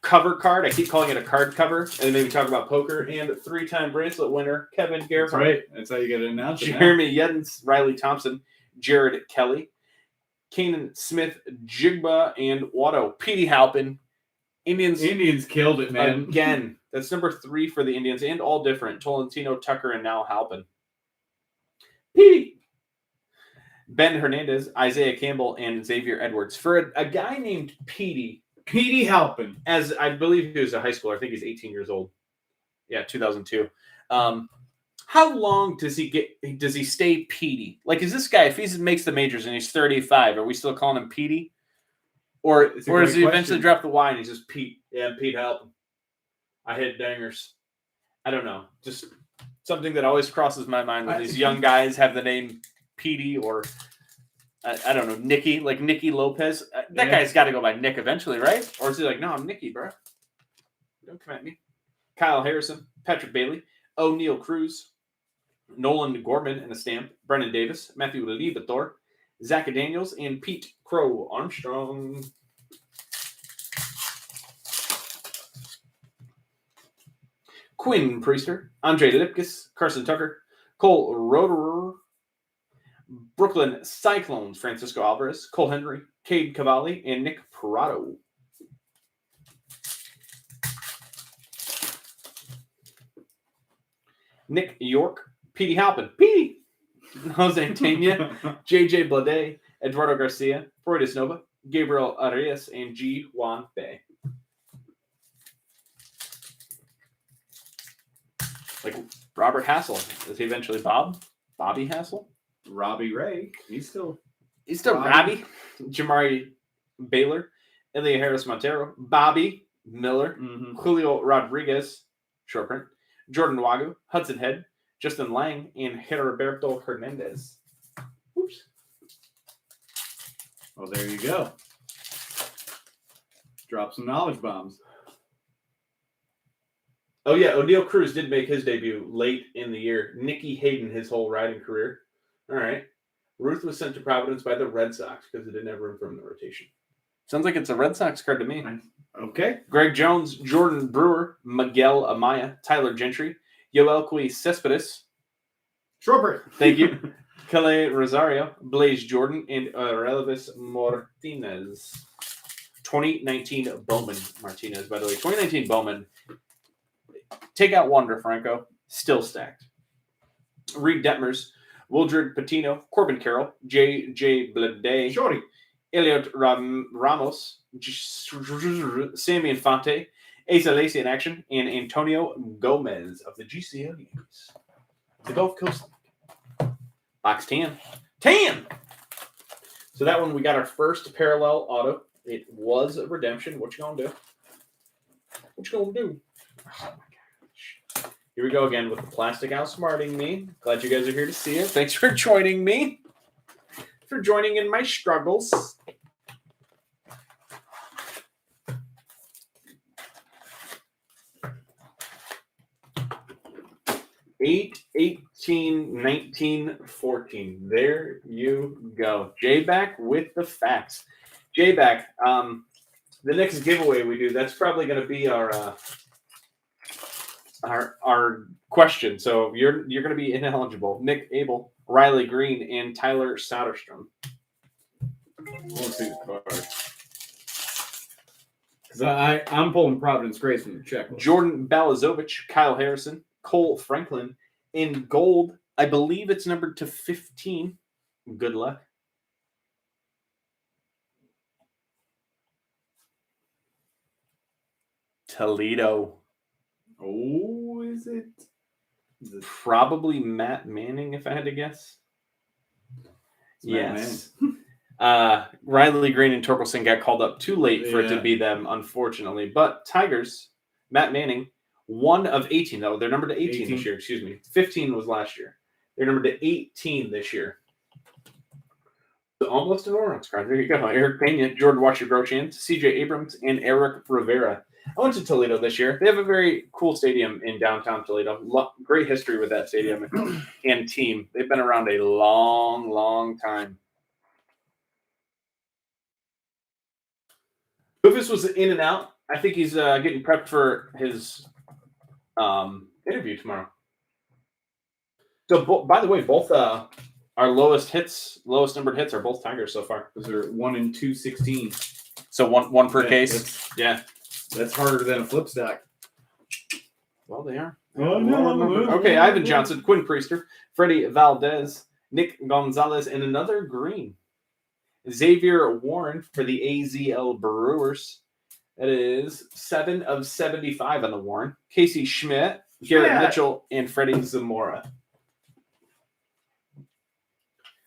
cover card. I keep calling it a card cover, and then maybe talk about poker. And 3-time bracelet winner Kevin Gerhart. That's right. That's how you get it announced. Jeremy Yeddens, Riley Thompson, Jared Kelly, Kanan Smith, Jigba, and Watto. Petey Halpin. Indians killed it, man. Again. That's number 3 for the Indians, and all different. Tolentino, Tucker, and now Halpin. Petey. Ben Hernandez, Isaiah Campbell, and Xavier Edwards. For a guy named Petey Halpin, as I believe he was a high schooler. I think he's 18 years old. Yeah, 2002. How long does he stay Petey? Like, is this guy, if he makes the majors and he's 35, are we still calling him Petey? Or does he eventually drop the Y and he's just Pete? Yeah, I'm Pete Halpin. I hit dingers. I don't know. Just something that always crosses my mind when these young guys have the name Petey or I don't know, Nicky, like Nicky Lopez. That guy's got to go by Nick eventually, right? Or is he like, no, I'm Nicky, bro. Don't come at me. Kyle Harrison, Patrick Bailey, O'Neal Cruz, Nolan Gorman and a stamp, Brennan Davis, Matthew Liebethor, Zach Daniels, and Pete Crow Armstrong. Quinn Priester, Andre Lipkis, Carson Tucker, Cole Roederer, Brooklyn Cyclones, Francisco Alvarez, Cole Henry, Cade Cavalli, and Nick Parado. Nick York, Petey Halpin, Petey, Jose Antena, JJ Blade, Eduardo Garcia, Freudis Nova, Gabriel Arias, and G. Juan Bay. Like Robert Hassel. Is he eventually Bob? Bobby Hassel? Robbie Ray. He's still Robbie. Jamari Baylor, Elia Harris Montero, Bobby Miller, Julio Rodriguez, short print, Jordan Wagu, Hudson Head, Justin Lang, and Heriberto Hernandez. Oops. Well, there you go. Drop some knowledge bombs. Oh, yeah, O'Neal Cruz did make his debut late in the year. Nicky Hayden, his whole riding career. All right. Ruth was sent to Providence by the Red Sox because it didn't have room for him in the rotation. Sounds like it's a Red Sox card to me. Okay. Greg Jones, Jordan Brewer, Miguel Amaya, Tyler Gentry, Yoelqui Cespedes. Shortbread. Thank you. Calais Rosario, Blaze Jordan, and Relvis Martinez. 2019 Bowman Martinez, by the way. 2019 Bowman. Take out Wander Franco. Still stacked. Reed Detmers, Wildred Patino, Corbin Carroll, J.J. Blade, Shorty, Elliot Ramos, Sammy Infante, Asa Lacey in action, and Antonio Gomez of the GCL Yankees. The Gulf Coast Box 10. 10! So that one, we got our first parallel auto. It was a redemption. What you gonna do? What you gonna do? Oh my gosh. Here we go again with the plastic outsmarting me. Glad you guys are here to see it. Thanks for joining me. For joining in my struggles. Eight, 18, 19, 14. There you go. J-Back with the facts. J-Back, the next giveaway we do, that's probably going to be our question. So you're going to be ineligible. Nick Abel, Riley Green, and Tyler Soderstrom. Let's see the card. Because I'm pulling Providence Grace from the checklist. Jordan Balazovich, Kyle Harrison, Cole Franklin, in gold. I believe it's numbered to 15. Good luck. Toledo. Oh, is it? Probably Matt Manning, if I had to guess. Yes. Riley Green and Torkelson got called up too late for it to be them, unfortunately. But Tigers, Matt Manning, 1 of 18, though. They're numbered to 18 this year. Excuse me. 15 was last year. They're numbered to 18 this year. Almost an orange card. There you go. Eric Pena, Jordan Washer-Grosjean, CJ Abrams, and Eric Rivera. I went to Toledo this year. They have a very cool stadium in downtown Toledo. Great history with that stadium and team. They've been around a long, long time. Rufus was in and out. I think he's getting prepped for his interview tomorrow. So, by the way, both our lowest numbered hits are both Tigers so far. Those are 1 and 216. So one per case. That's harder than a flip stack. Well, they are. Oh, no. Okay, Ivan Johnson, Quinn Priester, Freddie Valdez, Nick Gonzalez, and another green. Xavier Warren for the AZL Brewers. That is 7 of 75 on the Warren. Casey Schmidt, Garrett Mitchell, and Freddie Zamora.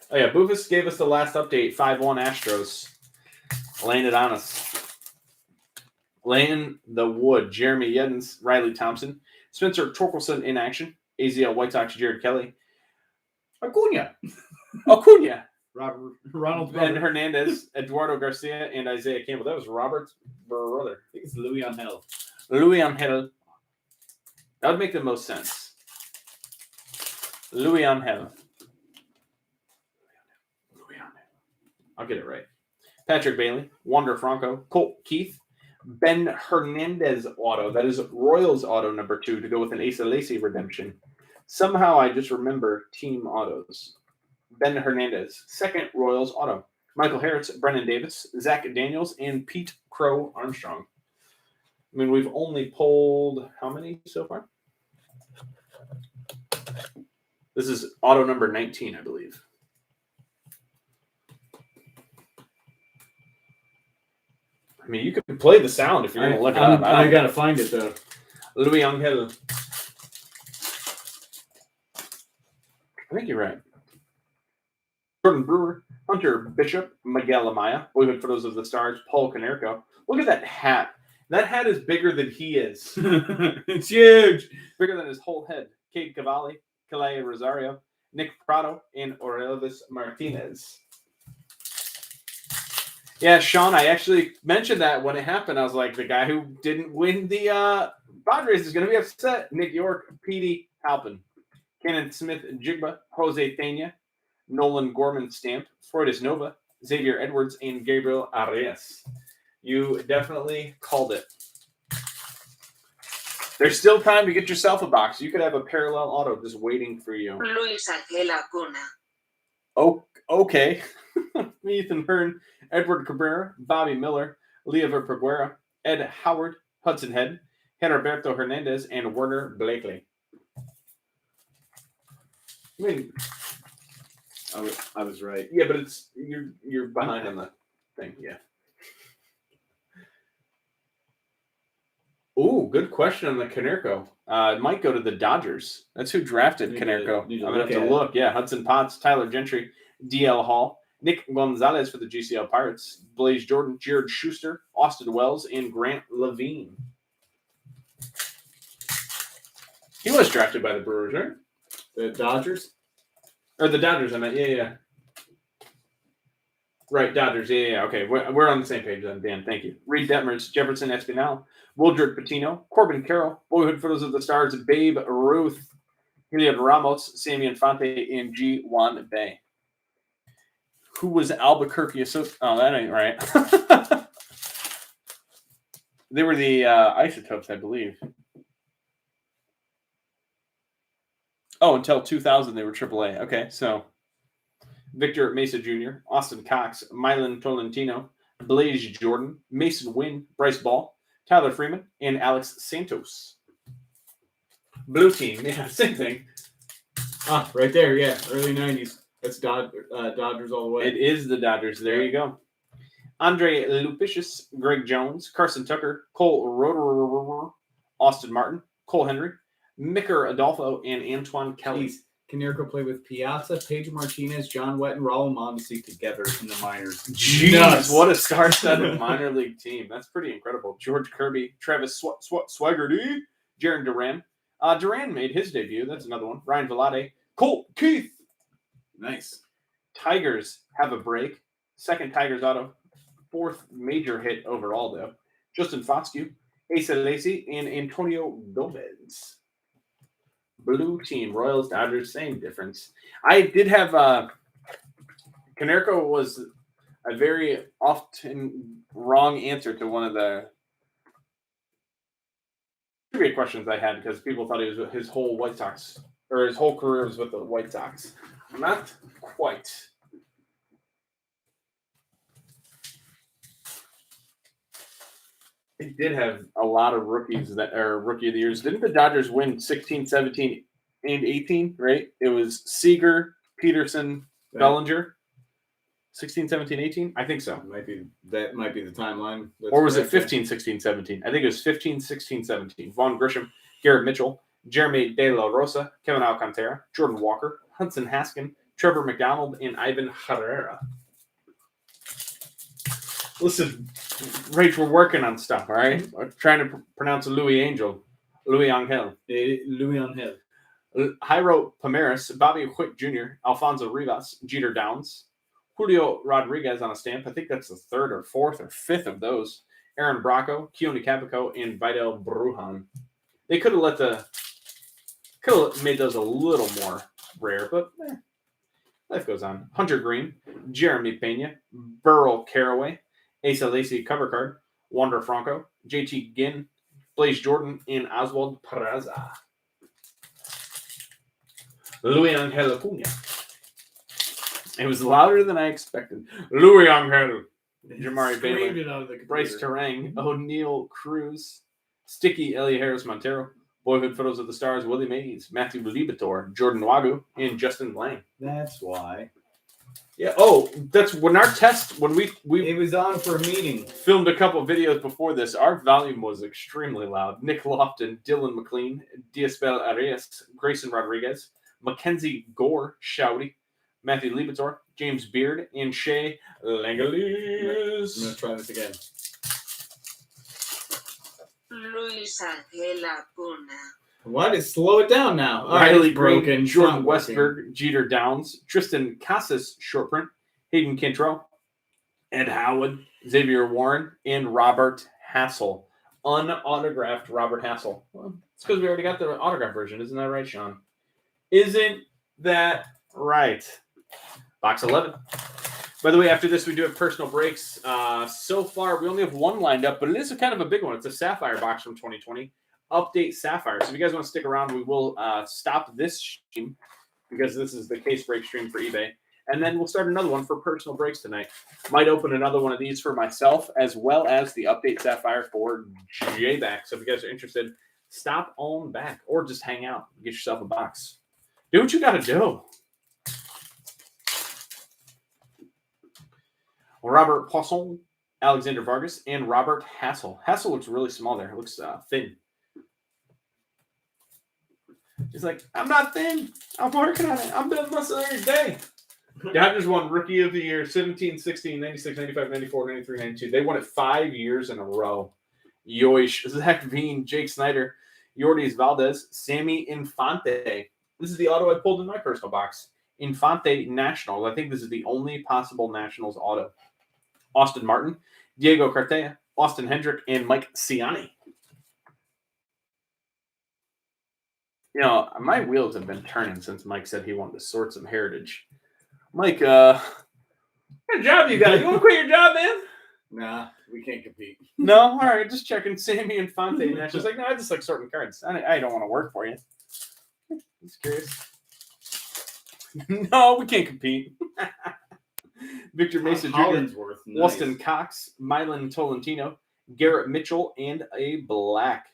Oh yeah, Boofus gave us the last update. 5-1 Astros. Laying it on us. Laying the wood. Jeremy Yeddens, Riley Thompson, Spencer Torkelson in action. AZL White Sox, Jared Kelly. Acuna. Ronald Ben Hernandez, Eduardo Garcia, and Isaiah Campbell. That was Robert's brother. I think it's Louis Angel. Louis Angel. That would make the most sense. Louis Angel. I'll get it right. Patrick Bailey, Wander Franco, Colt Keith, Ben Hernandez auto. That is Royals auto number 2 to go with an Asa Lacy redemption. Somehow I just remember team autos. Ben Hernandez, second Royals auto. Michael Harris, Brennan Davis, Zach Daniels, and Pete Crow Armstrong. I mean, we've only pulled how many so far? This is auto number 19, I believe. I mean, you can play the sound if you're going to look it up. I got to find it, though. Louis Angel. I think you're right. Jordan Brewer, Hunter Bishop, Miguel Amaya, Boyhood Photos of the Stars, Paul Konerko. Look at that hat. That hat is bigger than he is. It's huge. Bigger than his whole head. Cade Cavalli, Calais Rosario, Nick Prado, and Aurelvis Martinez. Yeah, Sean, I actually mentioned that when it happened. I was like, the guy who didn't win the Padres is going to be upset. Nick York, Petey Halpin, Cannon Smith Jigba, Jose Tena, Nolan Gorman Stamp, Freudis Nova, Xavier Edwards, and Gabriel Arias. You definitely called it. There's still time to get yourself a box. You could have a parallel auto just waiting for you. Luis Angel Acuna. Oh, okay. Ethan Hearn, Edward Cabrera, Bobby Miller, Leover Peguera, Ed Howard, Hudson Head, Heriberto Hernandez, and Werner Blakely. I mean, I was right. yeah, but it's you're behind on the thing. Yeah. Ooh, good question on the Konerko. It might go to the Dodgers. That's who drafted Konerko. I'm going to have to look. Yeah, Hudson Potts, Tyler Gentry, DL Hall, Nick Gonzalez for the GCL Pirates, Blaze Jordan, Jared Schuster, Austin Wells, and Grant Levine. He was drafted by the Brewers, right? The Dodgers? Or the Dodgers, I meant. Yeah. Right, Dodgers. Yeah. Okay, we're on the same page then, Dan. Thank you. Reed Detmers, Jefferson Espinal, Wildred Patino, Corbin Carroll, Boyhood Photos of the Stars, Babe Ruth, Heliod Ramos, Sammy Infante, and G. Juan Bay. Who was Albuquerque associate? Oh, that ain't right. They were the Isotopes, I believe. Oh, until 2000, they were AAA. Okay, so Victor Mesa Jr., Austin Cox, Milan Tolentino, Blaze Jordan, Mason Wynn, Bryce Ball, Tyler Freeman, and Alex Santos. Blue team, yeah, same thing. Ah, right there, yeah, early 90s. That's Dodgers all the way. It is the Dodgers. There you go. Andre Lupicius, Greg Jones, Carson Tucker, Cole Roder, Austin Martin, Cole Henry, Micker Adolfo, and Antoine Kelly. Jeez. Konerko played with Piazza, Pedro Martinez, John Wett, and Raul Mondesi together in the minors. Jeez, what a star-studded minor league team. That's pretty incredible. George Kirby, Travis Swaggerty, Jaron Duran. Duran made his debut. That's another one. Ryan Velade, Colt Keith. Nice. Tigers have a break. Second Tigers auto. Fourth major hit overall, though. Justin Fotskew, Asa Lacy, and Antonio Gomez. Blue team, Royals, Dodgers, same difference. I did have Konerko was a very often wrong answer to one of the trivia questions I had because people thought it was his whole White Sox or his whole career was with the White Sox. Not quite. They did have a lot of rookies that are rookie of the years. Didn't the Dodgers win 16, 17, and 18, right? It was Seager, Peterson, Bellinger. 16, 17, 18? I think so. That might be the timeline. Or was it 15, 16, 17? I think it was 15, 16, 17. Vaughn Grisham, Garrett Mitchell, Jeremy De La Rosa, Kevin Alcantara, Jordan Walker, Hudson Haskin, Trevor McDonald, and Ivan Herrera. Listen, Rach, we're working on stuff, all right? We're trying to pronounce Louis Angel. Louis Angel. Louis Angel. Jairo Pomares, Bobby Witt Jr., Alfonso Rivas, Jeter Downs, Julio Rodriguez on a stamp. I think that's the third or fourth or fifth of those. Aaron Bracco, Keone Capico, and Vidal Brujan. They could have made those a little more rare, but life goes on. Hunter Green, Jeremy Pena, Burl Caraway, Asa Lacy cover card, Wander Franco, JT Ginn, Blaze Jordan, and Oswald Peraza. Louis Angel Acuna. It was louder than I expected. Louis Angel. Jamari Baylor. Bryce Terang. O'Neal Cruz. Sticky Ellie Harris Montero. Boyhood Photos of the Stars. Willie Mays. Matthew Libator. Jordan Wagu. And Justin Lang. That's why. Yeah. Oh, that's when our test, when we it was on for a meeting. Filmed a couple of videos before this. Our volume was extremely loud. Nick Lofton, Dylan McLean, Diaspel Arias, Grayson Rodriguez, Mackenzie Gore, Shouty, Matthew Libator, James Beard, and Shea Langeliers. I'm going to try this again. Luis Angel Acuna. What? Slow it down now. Riley broken. Green, Jordan Westberg, Jeter Downs, Tristan Casas short print, Hayden Kintrow, Ed Howard, Xavier Warren, and Robert Hassel. Unautographed Robert Hassel. Well, it's because we already got the autograph version. Isn't that right, Sean? Isn't that right? Box 11. By the way, after this, we do have personal breaks. So far, we only have one lined up, but it is a kind of a big one. It's a Sapphire box from 2020. Update Sapphire. So if you guys want to stick around, we will stop this stream because this is the case break stream for eBay. And then we'll start another one for personal breaks tonight. Might open another one of these for myself as well as the Update Sapphire for J-Back. So if you guys are interested, stop on back or just hang out. Get yourself a box. Do what you got to do. Robert Poisson, Alexander Vargas, and Robert Hassel. Hassel looks really small there. It looks thin. He's like, I'm not thin. I'm working on it. I'm building muscle every day. Dodgers won Rookie of the Year 17, 16, 96, 95, 94, 93, 92. They won it 5 years in a row. Yoish, Zach Veen, Jake Snyder, Yordis Valdez, Sammy Infante. This is the auto I pulled in my personal box. Infante Nationals. I think this is the only possible Nationals auto. Austin Martin, Diego Cartaya, Austin Hendrick, and Mike Ciani. You know, my wheels have been turning since Mike said he wanted to sort some heritage. Mike, what kind of job you got? You want to quit your job, man? Nah, we can't compete. No? All right, just checking. Sammy Infante Nationals. Like, no, I just like sorting cards. I don't want to work for you. Just curious. No, we can't compete. Victor Mesa Jr., Hollinsworth, nice. Austin Cox, Milan Tolentino, Garrett Mitchell, and a black.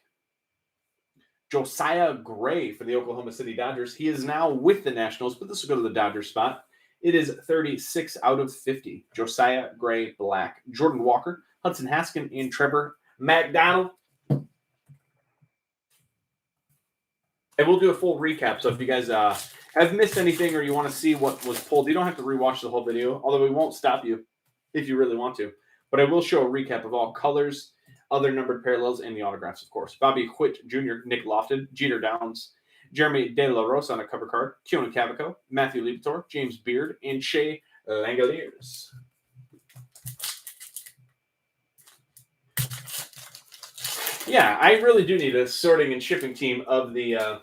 Josiah Gray for the Oklahoma City Dodgers. He is now with the Nationals, but this will go to the Dodgers spot. It is 36 out of 50. Josiah Gray, black. Jordan Walker, Hudson Haskin, and Trevor McDonald. And we'll do a full recap. So if you guys have missed anything or you want to see what was pulled, you don't have to rewatch the whole video, although we won't stop you if you really want to. But I will show a recap of all colors, other numbered parallels, and the autographs, of course. Bobby Witt Jr., Nick Lofton, Jeter Downs, Jeremy De La Rosa on a cover card, Keone Capico, Matthew Libator, James Beard, and Shea Langeliers. Yeah, I really do need a sorting and shipping team of the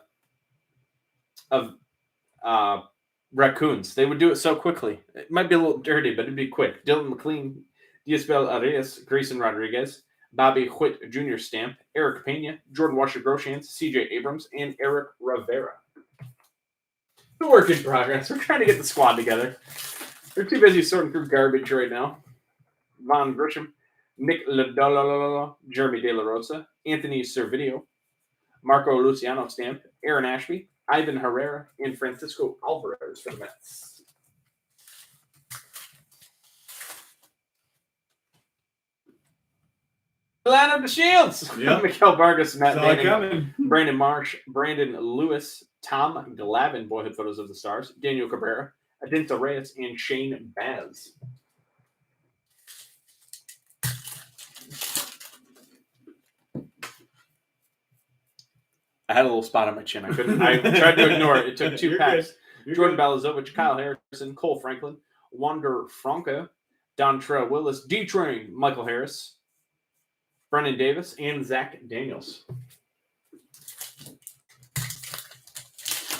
raccoons. They would do it so quickly. It might be a little dirty, but it'd be quick. Dylan McLean, Diaspel Arias, Grayson Rodriguez, Bobby Witt Jr. stamp, Eric Pena, Jordan Washer Groshans, CJ Abrams, and Eric Rivera. The work in progress. We're trying to get the squad together. They're too busy sorting through garbage right now. Vaughn Grisham, Nick Lodolo, Jeremy De La Rosa, Anthony Servideo, Marco Luciano stamp, Aaron Ashby, Ivan Herrera, and Francisco Alvarez for the Mets. Line up the Shields. Yep. Miguel Vargas, Matt Saw it Manning, coming. Brandon Marsh, Brandon Lewis, Tom Glavine, Boyhood Photos of the Stars, Daniel Cabrera, Adinto Reyes, and Shane Baz. I had a little spot on my chin. I couldn't. I tried to ignore it. It took 2 You're packs. good. You're Jordan good. Balazovich, Kyle Harrison, Cole Franklin, Wander Franco, Dontrell Willis, D-Train, Michael Harris, Brennan Davis, and Zach Daniels.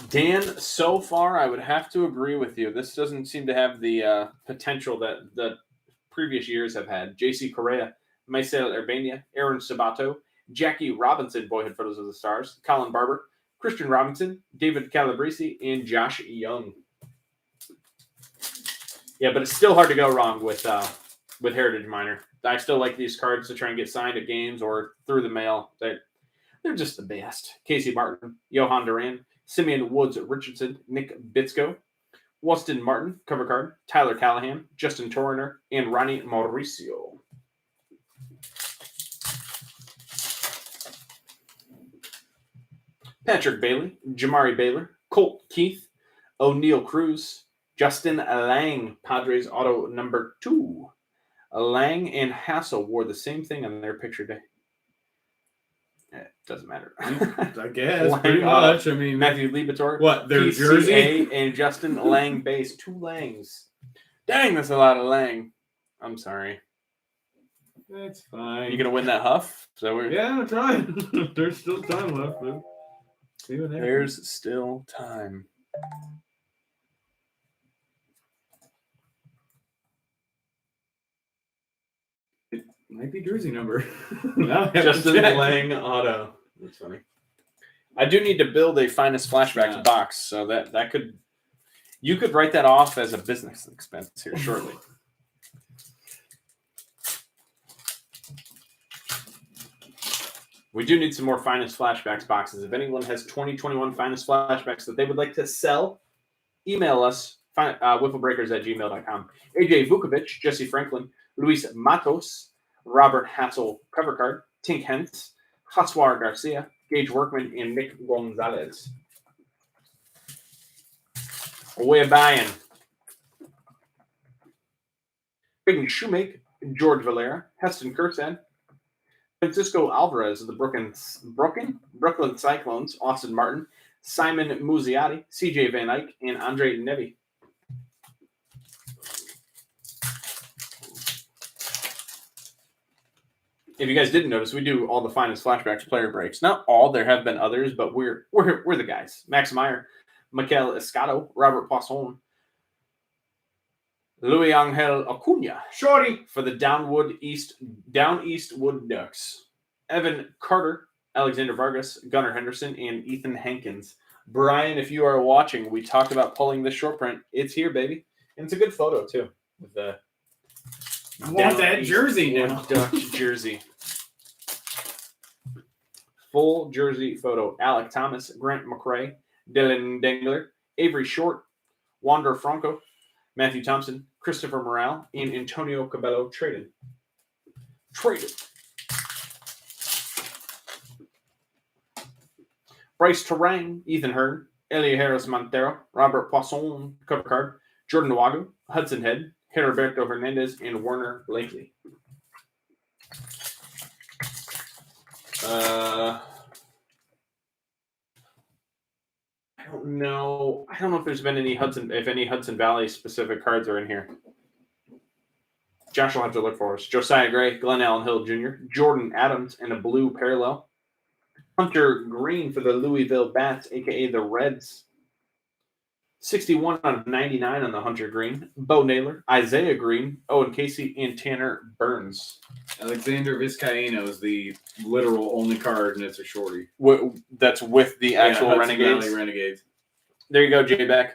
Dan, so far, I would have to agree with you. This doesn't seem to have the potential that the previous years have had. JC Correa, Maisel Urbania, Aaron Sabato, Jackie Robinson, Boyhood Photos of the Stars, Colin Barber, Christian Robinson, David Calabrese, and Josh Young. Yeah, but it's still hard to go wrong with Heritage Minor. I still like these cards to try and get signed at games or through the mail. They're just the best. Casey Martin, Johan Duran, Simeon Woods Richardson, Nick Bitsko, Weston Martin, cover card, Tyler Callahan, Justin Toriner, and Ronnie Mauricio. Patrick Bailey, Jamari Baylor, Colt Keith, O'Neal Cruz, Justin Lang, Padres auto number 2. Lang and Hassel wore the same thing on their picture day. It doesn't matter. I guess Lang, pretty much. I mean, Matthew Liebertor, what their PCA, jersey? and Justin Lang base. 2 Langs. Dang, that's a lot of Lang. I'm sorry. That's fine. You gonna win that huff? So Yeah, I'm trying. There's still time left, dude. See what happens. There's still time. Might be jersey number. Justin Check. Lang auto. That's funny. I do need to build a finest flashbacks Yeah. box, so that could you could write that off as a business expense here shortly. We do need some more finest flashbacks boxes. If anyone has 2021 finest flashbacks that they would like to sell, email us whifflebreakers@gmail.com. AJ Vukovic, Jesse Franklin, Luis Matos, Robert Hassel cover card, Tink Hentz, Jaswar Garcia, Gage Workman, and Nick Gonzalez. We're buying Big Shoemake, George Valera, Heston Kurtzad, Francisco Alvarez of the Brooklyn Cyclones, Austin Martin, Simon Muziati, CJ Van Eyck, and Andre Nevy. If you guys didn't notice, we do all the finest flashbacks player breaks. Not all, there have been others, but we're the guys. Max Meyer, Mikel Escato, Robert Poisson, Louis Angel Acuna, Shorty. for the Down East Wood Ducks. Evan Carter, Alexander Vargas, Gunnar Henderson, and Ethan Hankins. Brian, if you are watching, we talked about pulling this short print. It's here, baby. And it's a good photo, too. With the I want that jersey now. Ducks jersey. Full jersey photo. Alec Thomas, Grant McRae, Dylan Dengler, Avery Short, Wander Franco, Matthew Thompson, Christopher Morale, and Antonio Cabello traded. Bryce Terang, Ethan Hearn, Elia Harris Montero, Robert Poisson, cover card, Jordan Wagu, Hudson Head, Heriberto Hernandez, and Werner Blakely. I don't know. I don't know if there's been any Hudson Valley specific cards are in here. Josh will have to look for us. Josiah Gray, Glenn Allen Hill Jr., Jordan Adams, and a blue parallel. Hunter Green for the Louisville Bats, a.k.a. the Reds. 61 out of 99 on the Hunter Green. Bo Naylor, Isaiah Green, Owen Casey, and Tanner Burns. Alexander Vizcaíno is the literal only card, and it's a shorty. That's with the actual Hudson Renegades. Valley Renegades. There you go, J-Back.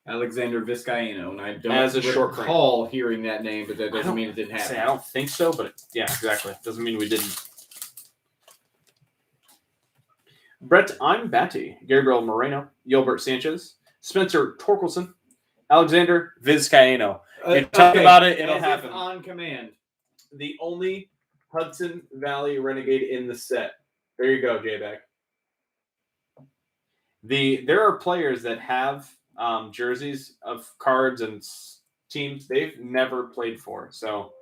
Alexander Vizcaino, and I don't As a short frame. recall hearing that name, but that doesn't mean it didn't happen. I don't think so, but yeah, exactly. Doesn't mean we didn't. Brett I'm Batty, Gabriel Moreno, Gilbert Sanchez, Spencer Torkelson, Alexander Vizcaino. You talk about it, it'll As if happen. on command. The only Hudson Valley Renegade in the set. There you go, J-Back. There are players that have jerseys of cards and teams they've never played for. So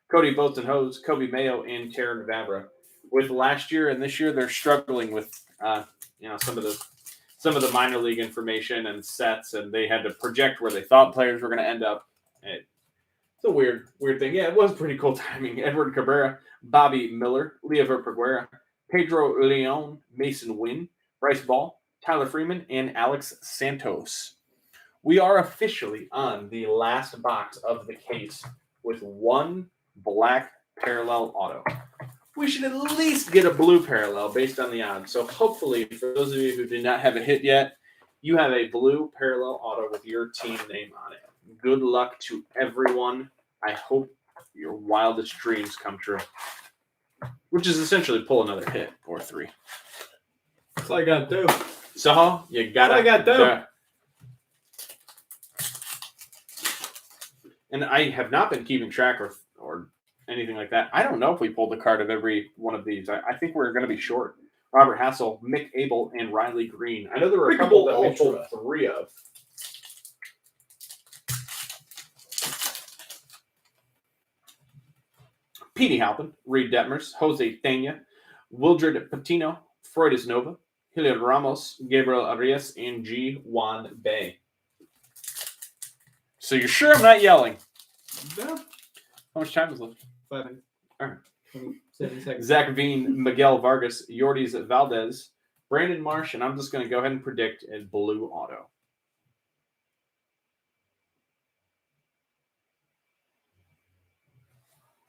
Cody Boats and Hose, Kobe Mayo, and Terran Vabra. With last year and this year, they're struggling with some of the minor league information and sets, and they had to project where they thought players were going to end up. It's a weird thing. Yeah, it was pretty cool timing. Edward Cabrera, Bobby Miller, Leover Peguera, Pedro Leon, Mason Wynn, Bryce Ball, Tyler Freeman, and Alex Santos. We are officially on the last box of the case with one black parallel auto. We should at least get a blue parallel based on the odds. So hopefully, for those of you who did not have a hit yet, you have a blue parallel auto with your team name on it. Good luck to everyone. I hope your wildest dreams come true. Which is essentially pull another hit or three. That's all I got to do. So you got That's all I got to do. And I have not been keeping track or anything like that. I don't know if we pulled a card of every one of these. I think we're going to be short. Robert Hassel, Mick Abel, and Riley Green. I know there were a couple that we pulled three of. Petey Halpin, Reed Detmers, Jose Tena, Wildred Patino, Freudis Nova, Hilliard Ramos, Gabriel Arias, and G. Juan Bay. So you're sure I'm not yelling? No. How much time is left? 5 minutes. All right. 7 seconds. Zach Veen, Miguel Vargas, Yordis Valdez, Brandon Marsh, and I'm just going to go ahead and predict a blue auto.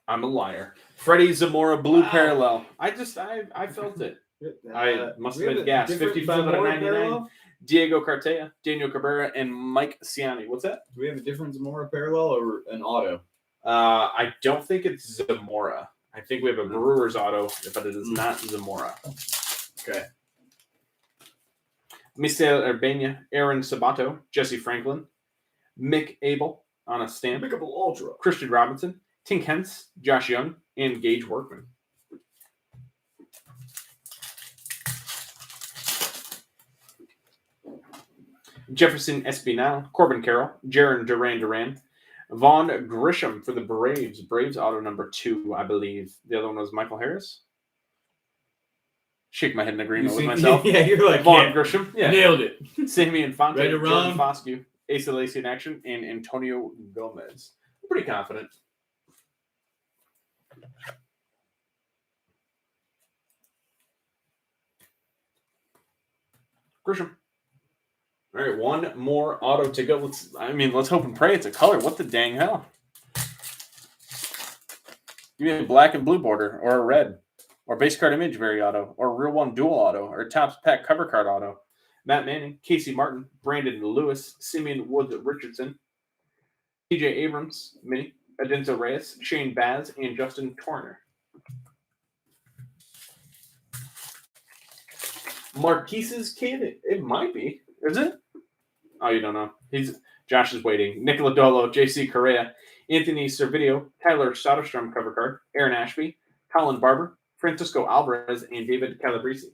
I'm a liar. Freddie Zamora, blue parallel. I felt it. I must have been gassed. 55 out of 99. Parallel? Diego Cartea, Daniel Cabrera, and Mike Ciani. What's that? Do we have a different Zamora parallel or an auto? I don't think it's Zamora. I think we have a Brewers auto, but it is not Zamora. Okay. Misael Urbana, Aaron Sabato, Jesse Franklin, Mick Abel on a stamp, Pickable Ultra, Christian Robinson, Tink Hens, Josh Young, and Gage Workman. Jefferson Espinal, Corbin Carroll, Jaron Duran, Vaughn Grisham for the Braves. Braves auto number 2, I believe. The other one was Michael Harris. Shake my head in agreement with myself. Yeah, you're like, Vaughn Grisham. Yeah. Nailed it. Samian Fonte, Right Jordan Foscue, Asa Lacy in action, and Antonio Gomez. I'm pretty confident. Grisham. All right, one more auto to go. Let's hope and pray it's a color. What the dang hell? Give me a black and blue border, or a red, or base card image vari auto, or real one dual auto, or Topps pack cover card auto. Matt Manning, Casey Martin, Brandon Lewis, Simeon Woods Richardson, TJ Abrams, Mini, Adenzo Reyes, Shane Baz, and Justin Turner. Marquise's kid? It might be. Is it? Oh, you don't know. Josh is waiting. Nicola Dolo, JC Correa, Anthony Servideo, Tyler Soderstrom cover card, Aaron Ashby, Colin Barber, Francisco Alvarez, and David Calabrese.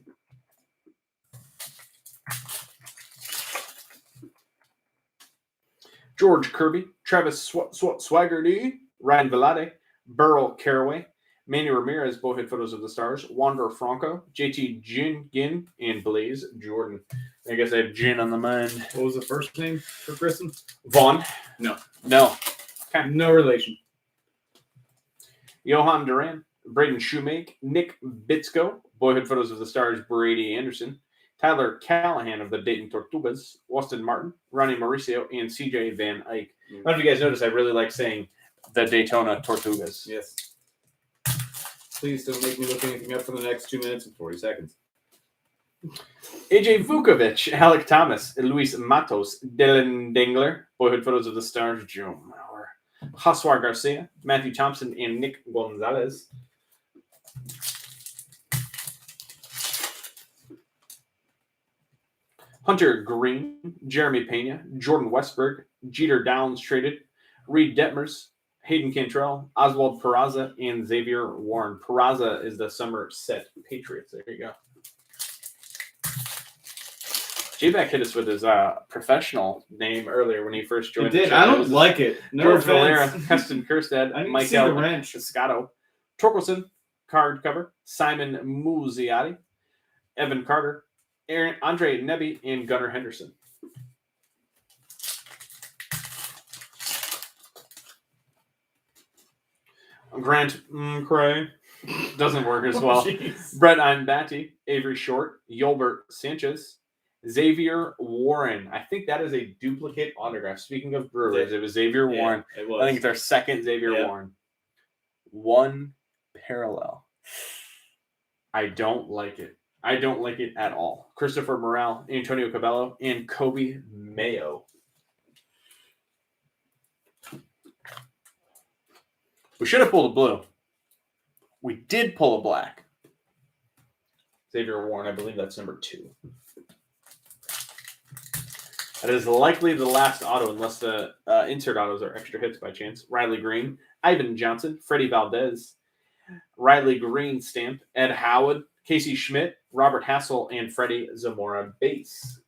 George Kirby, Travis Swaggerty, Ryan Velade, Burl Caraway, Manny Ramirez, both photos of the stars, Wander Franco, JT Gin, and Blaze Jordan. I guess I have Gin on the mind. What was the first name for Kristen? Vaughn? No. Okay. No relation. Johan Duran, Braden Shoemake, Nick Bitsko, boyhood photos of the stars, Brady Anderson, Tyler Callahan of the Dayton Tortugas, Austin Martin, Ronnie Mauricio, and CJ Van Eyck. I don't know if you guys noticed, I really like saying the Daytona Tortugas. Yes. Please don't make me look anything up for the next 2 minutes and 40 seconds. AJ Vukovic, Alec Thomas, Luis Matos, Dylan Dingler, Boyhood Photos of the Stars, Joe Mauer, Josué Garcia, Matthew Thompson, and Nick Gonzalez. Hunter Green, Jeremy Pena, Jordan Westberg, Jeter Downs traded, Reed Detmers, Hayden Cantrell, Oswald Peraza, and Xavier Warren. Peraza is the Somerset Patriots. There you go. J-Back hit us with his professional name earlier when he first joined. He did. I don't like it. No George Valera, offense. Heston Kerstad, I need to Mike see the Allen, wrench. Scotto, Torkelson, card cover, Simon Muziati, Evan Carter, Andre Nebby, and Gunnar Henderson. Grant Cray doesn't work as well. Jeez. Brett Imbatti, Avery Short, Yolbert Sanchez, Xavier Warren. I think that is a duplicate autograph. Speaking of Brewers, it was Xavier Warren. It was. I think it's our second Xavier Warren. One parallel. I don't like it. I don't like it at all. Christopher Morale, Antonio Cabello, and Kobe Mayo. We should have pulled a blue. We did pull a black. Xavier Warren, I believe that's number 2. That is likely the last auto, unless the insert autos are extra hits by chance. Riley Green, Ivan Johnson, Freddie Valdez, Riley Green stamp, Ed Howard, Casey Schmidt, Robert Hassel, and Freddie Zamora base.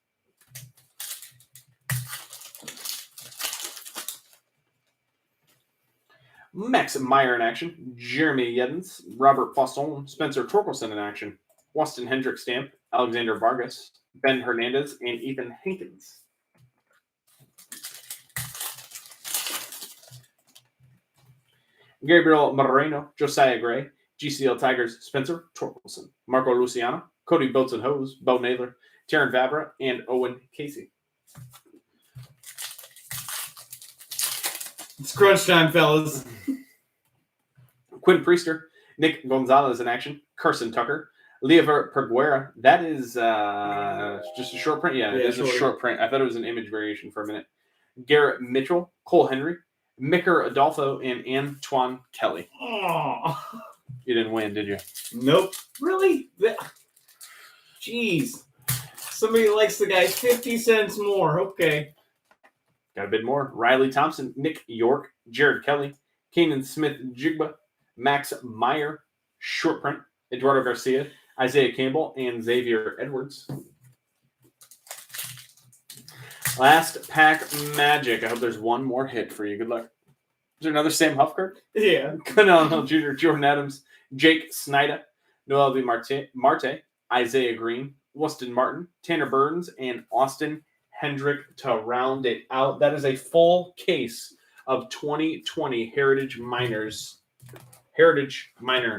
Max Meyer in action, Jeremy Yeddens, Robert Fosson, Spencer Torkelson in action, Weston Hendrick stamp, Alexander Vargas, Ben Hernandez, and Ethan Hankins. Gabriel Moreno, Josiah Gray, GCL Tigers, Spencer Torkelson, Marco Luciano, Cody Boats and Hose, Bo Naylor, Taryn Vavra, and Owen Casey. It's crunch time, fellas. Quinn Priester, Nick Gonzalez in action, Carson Tucker, Leovert Perguera. That is just a short print. Yeah, it is a short print. I thought it was an image variation for a minute. Garrett Mitchell, Cole Henry, Micker Adolfo, and Antoine Kelly. Oh. You didn't win, did you? Nope. Really? Jeez. Somebody likes the guy 50 cents more. Okay. Got a bit more. Riley Thompson, Nick York, Jared Kelly, Kanan Smith-Jigba, Max Meyer, short print, Eduardo Garcia, Isaiah Campbell, and Xavier Edwards. Last pack magic. I hope there's one more hit for you. Good luck. Is there another Sam Huff card? Yeah. Canelo Jr., Jordan Adams, Jake Snyder, Noel V. Marte, Isaiah Green, Weston Martin, Tanner Burns, and Austin Hendrick to round it out. That is a full case of 2020 Heritage Minor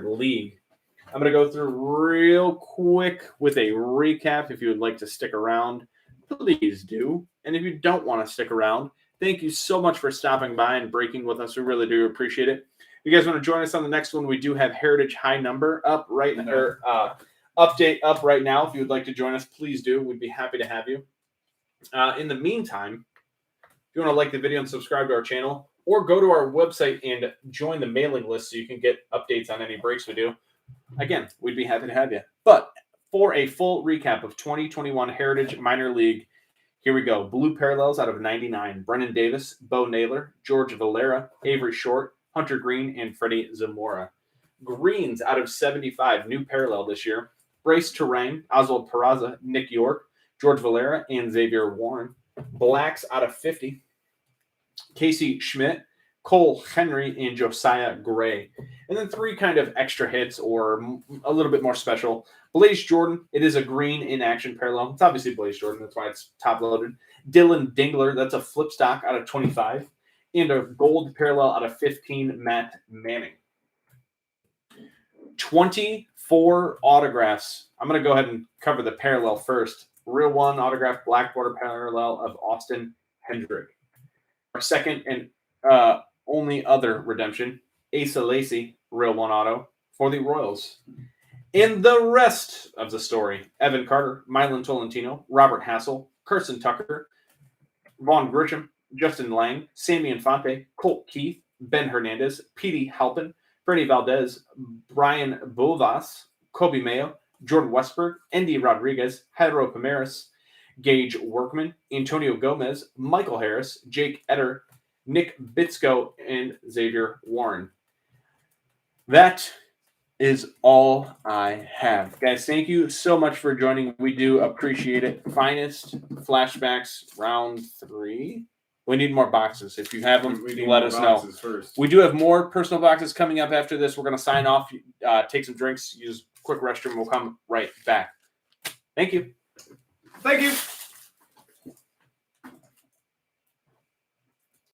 League. I'm going to go through real quick with a recap. If you would like to stick around, please do. And if you don't want to stick around, thank you so much for stopping by and breaking with us. We really do appreciate it. If you guys want to join us on the next one, we do have Heritage High Number up right now, or update up right now. If you would like to join us, please do. We'd be happy to have you. In the meantime, if you want to like the video and subscribe to our channel, or go to our website and join the mailing list so you can get updates on any breaks we do, again, we'd be happy to have you. But for a full recap of 2021 Heritage Minor League, here we go. Blue parallels out of 99. Brennan Davis, Bo Naylor, George Valera, Avery Short, Hunter Green, and Freddie Zamora. Greens out of 75. New parallel this year. Bryce Terang, Oswald Peraza, Nick York, George Valera, and Xavier Warren. Blacks out of 50. Casey Schmidt, Cole Henry, and Josiah Gray. And then 3 kind of extra hits or a little bit more special. Blaze Jordan, it is a green in action parallel. It's obviously Blaze Jordan. That's why it's top loaded. Dylan Dingler, that's a flip stock out of 25. And a gold parallel out of 15, Matt Manning. 24 autographs. I'm going to go ahead and cover the parallel first. Real one autograph black border parallel of Austin Hendrick. Our second and only other redemption, Asa Lacy, real one auto for the Royals. In the rest of the story, Evan Carter, Milan Tolentino, Robert Hassel, Carson Tucker, Vaughn Grisham, Justin Lang, Sammy Infante, Colt Keith, Ben Hernandez, Petey Halpin, Bernie Valdez, Brian Bovas, Kobe Mayo, Jordan Westberg, Andy Rodriguez, Hedro Pomeris, Gage Workman, Antonio Gomez, Michael Harris, Jake Etter, Nick Bitsko, and Xavier Warren. That is all I have. Guys, thank you so much for joining. We do appreciate it. Finest Flashbacks round 3. We need more boxes. If you have them, We need let more us know. boxes first. We do have more personal boxes coming up after this. We're going to sign off, take some drinks, use a quick restroom. We'll come right back. Thank you. Thank you.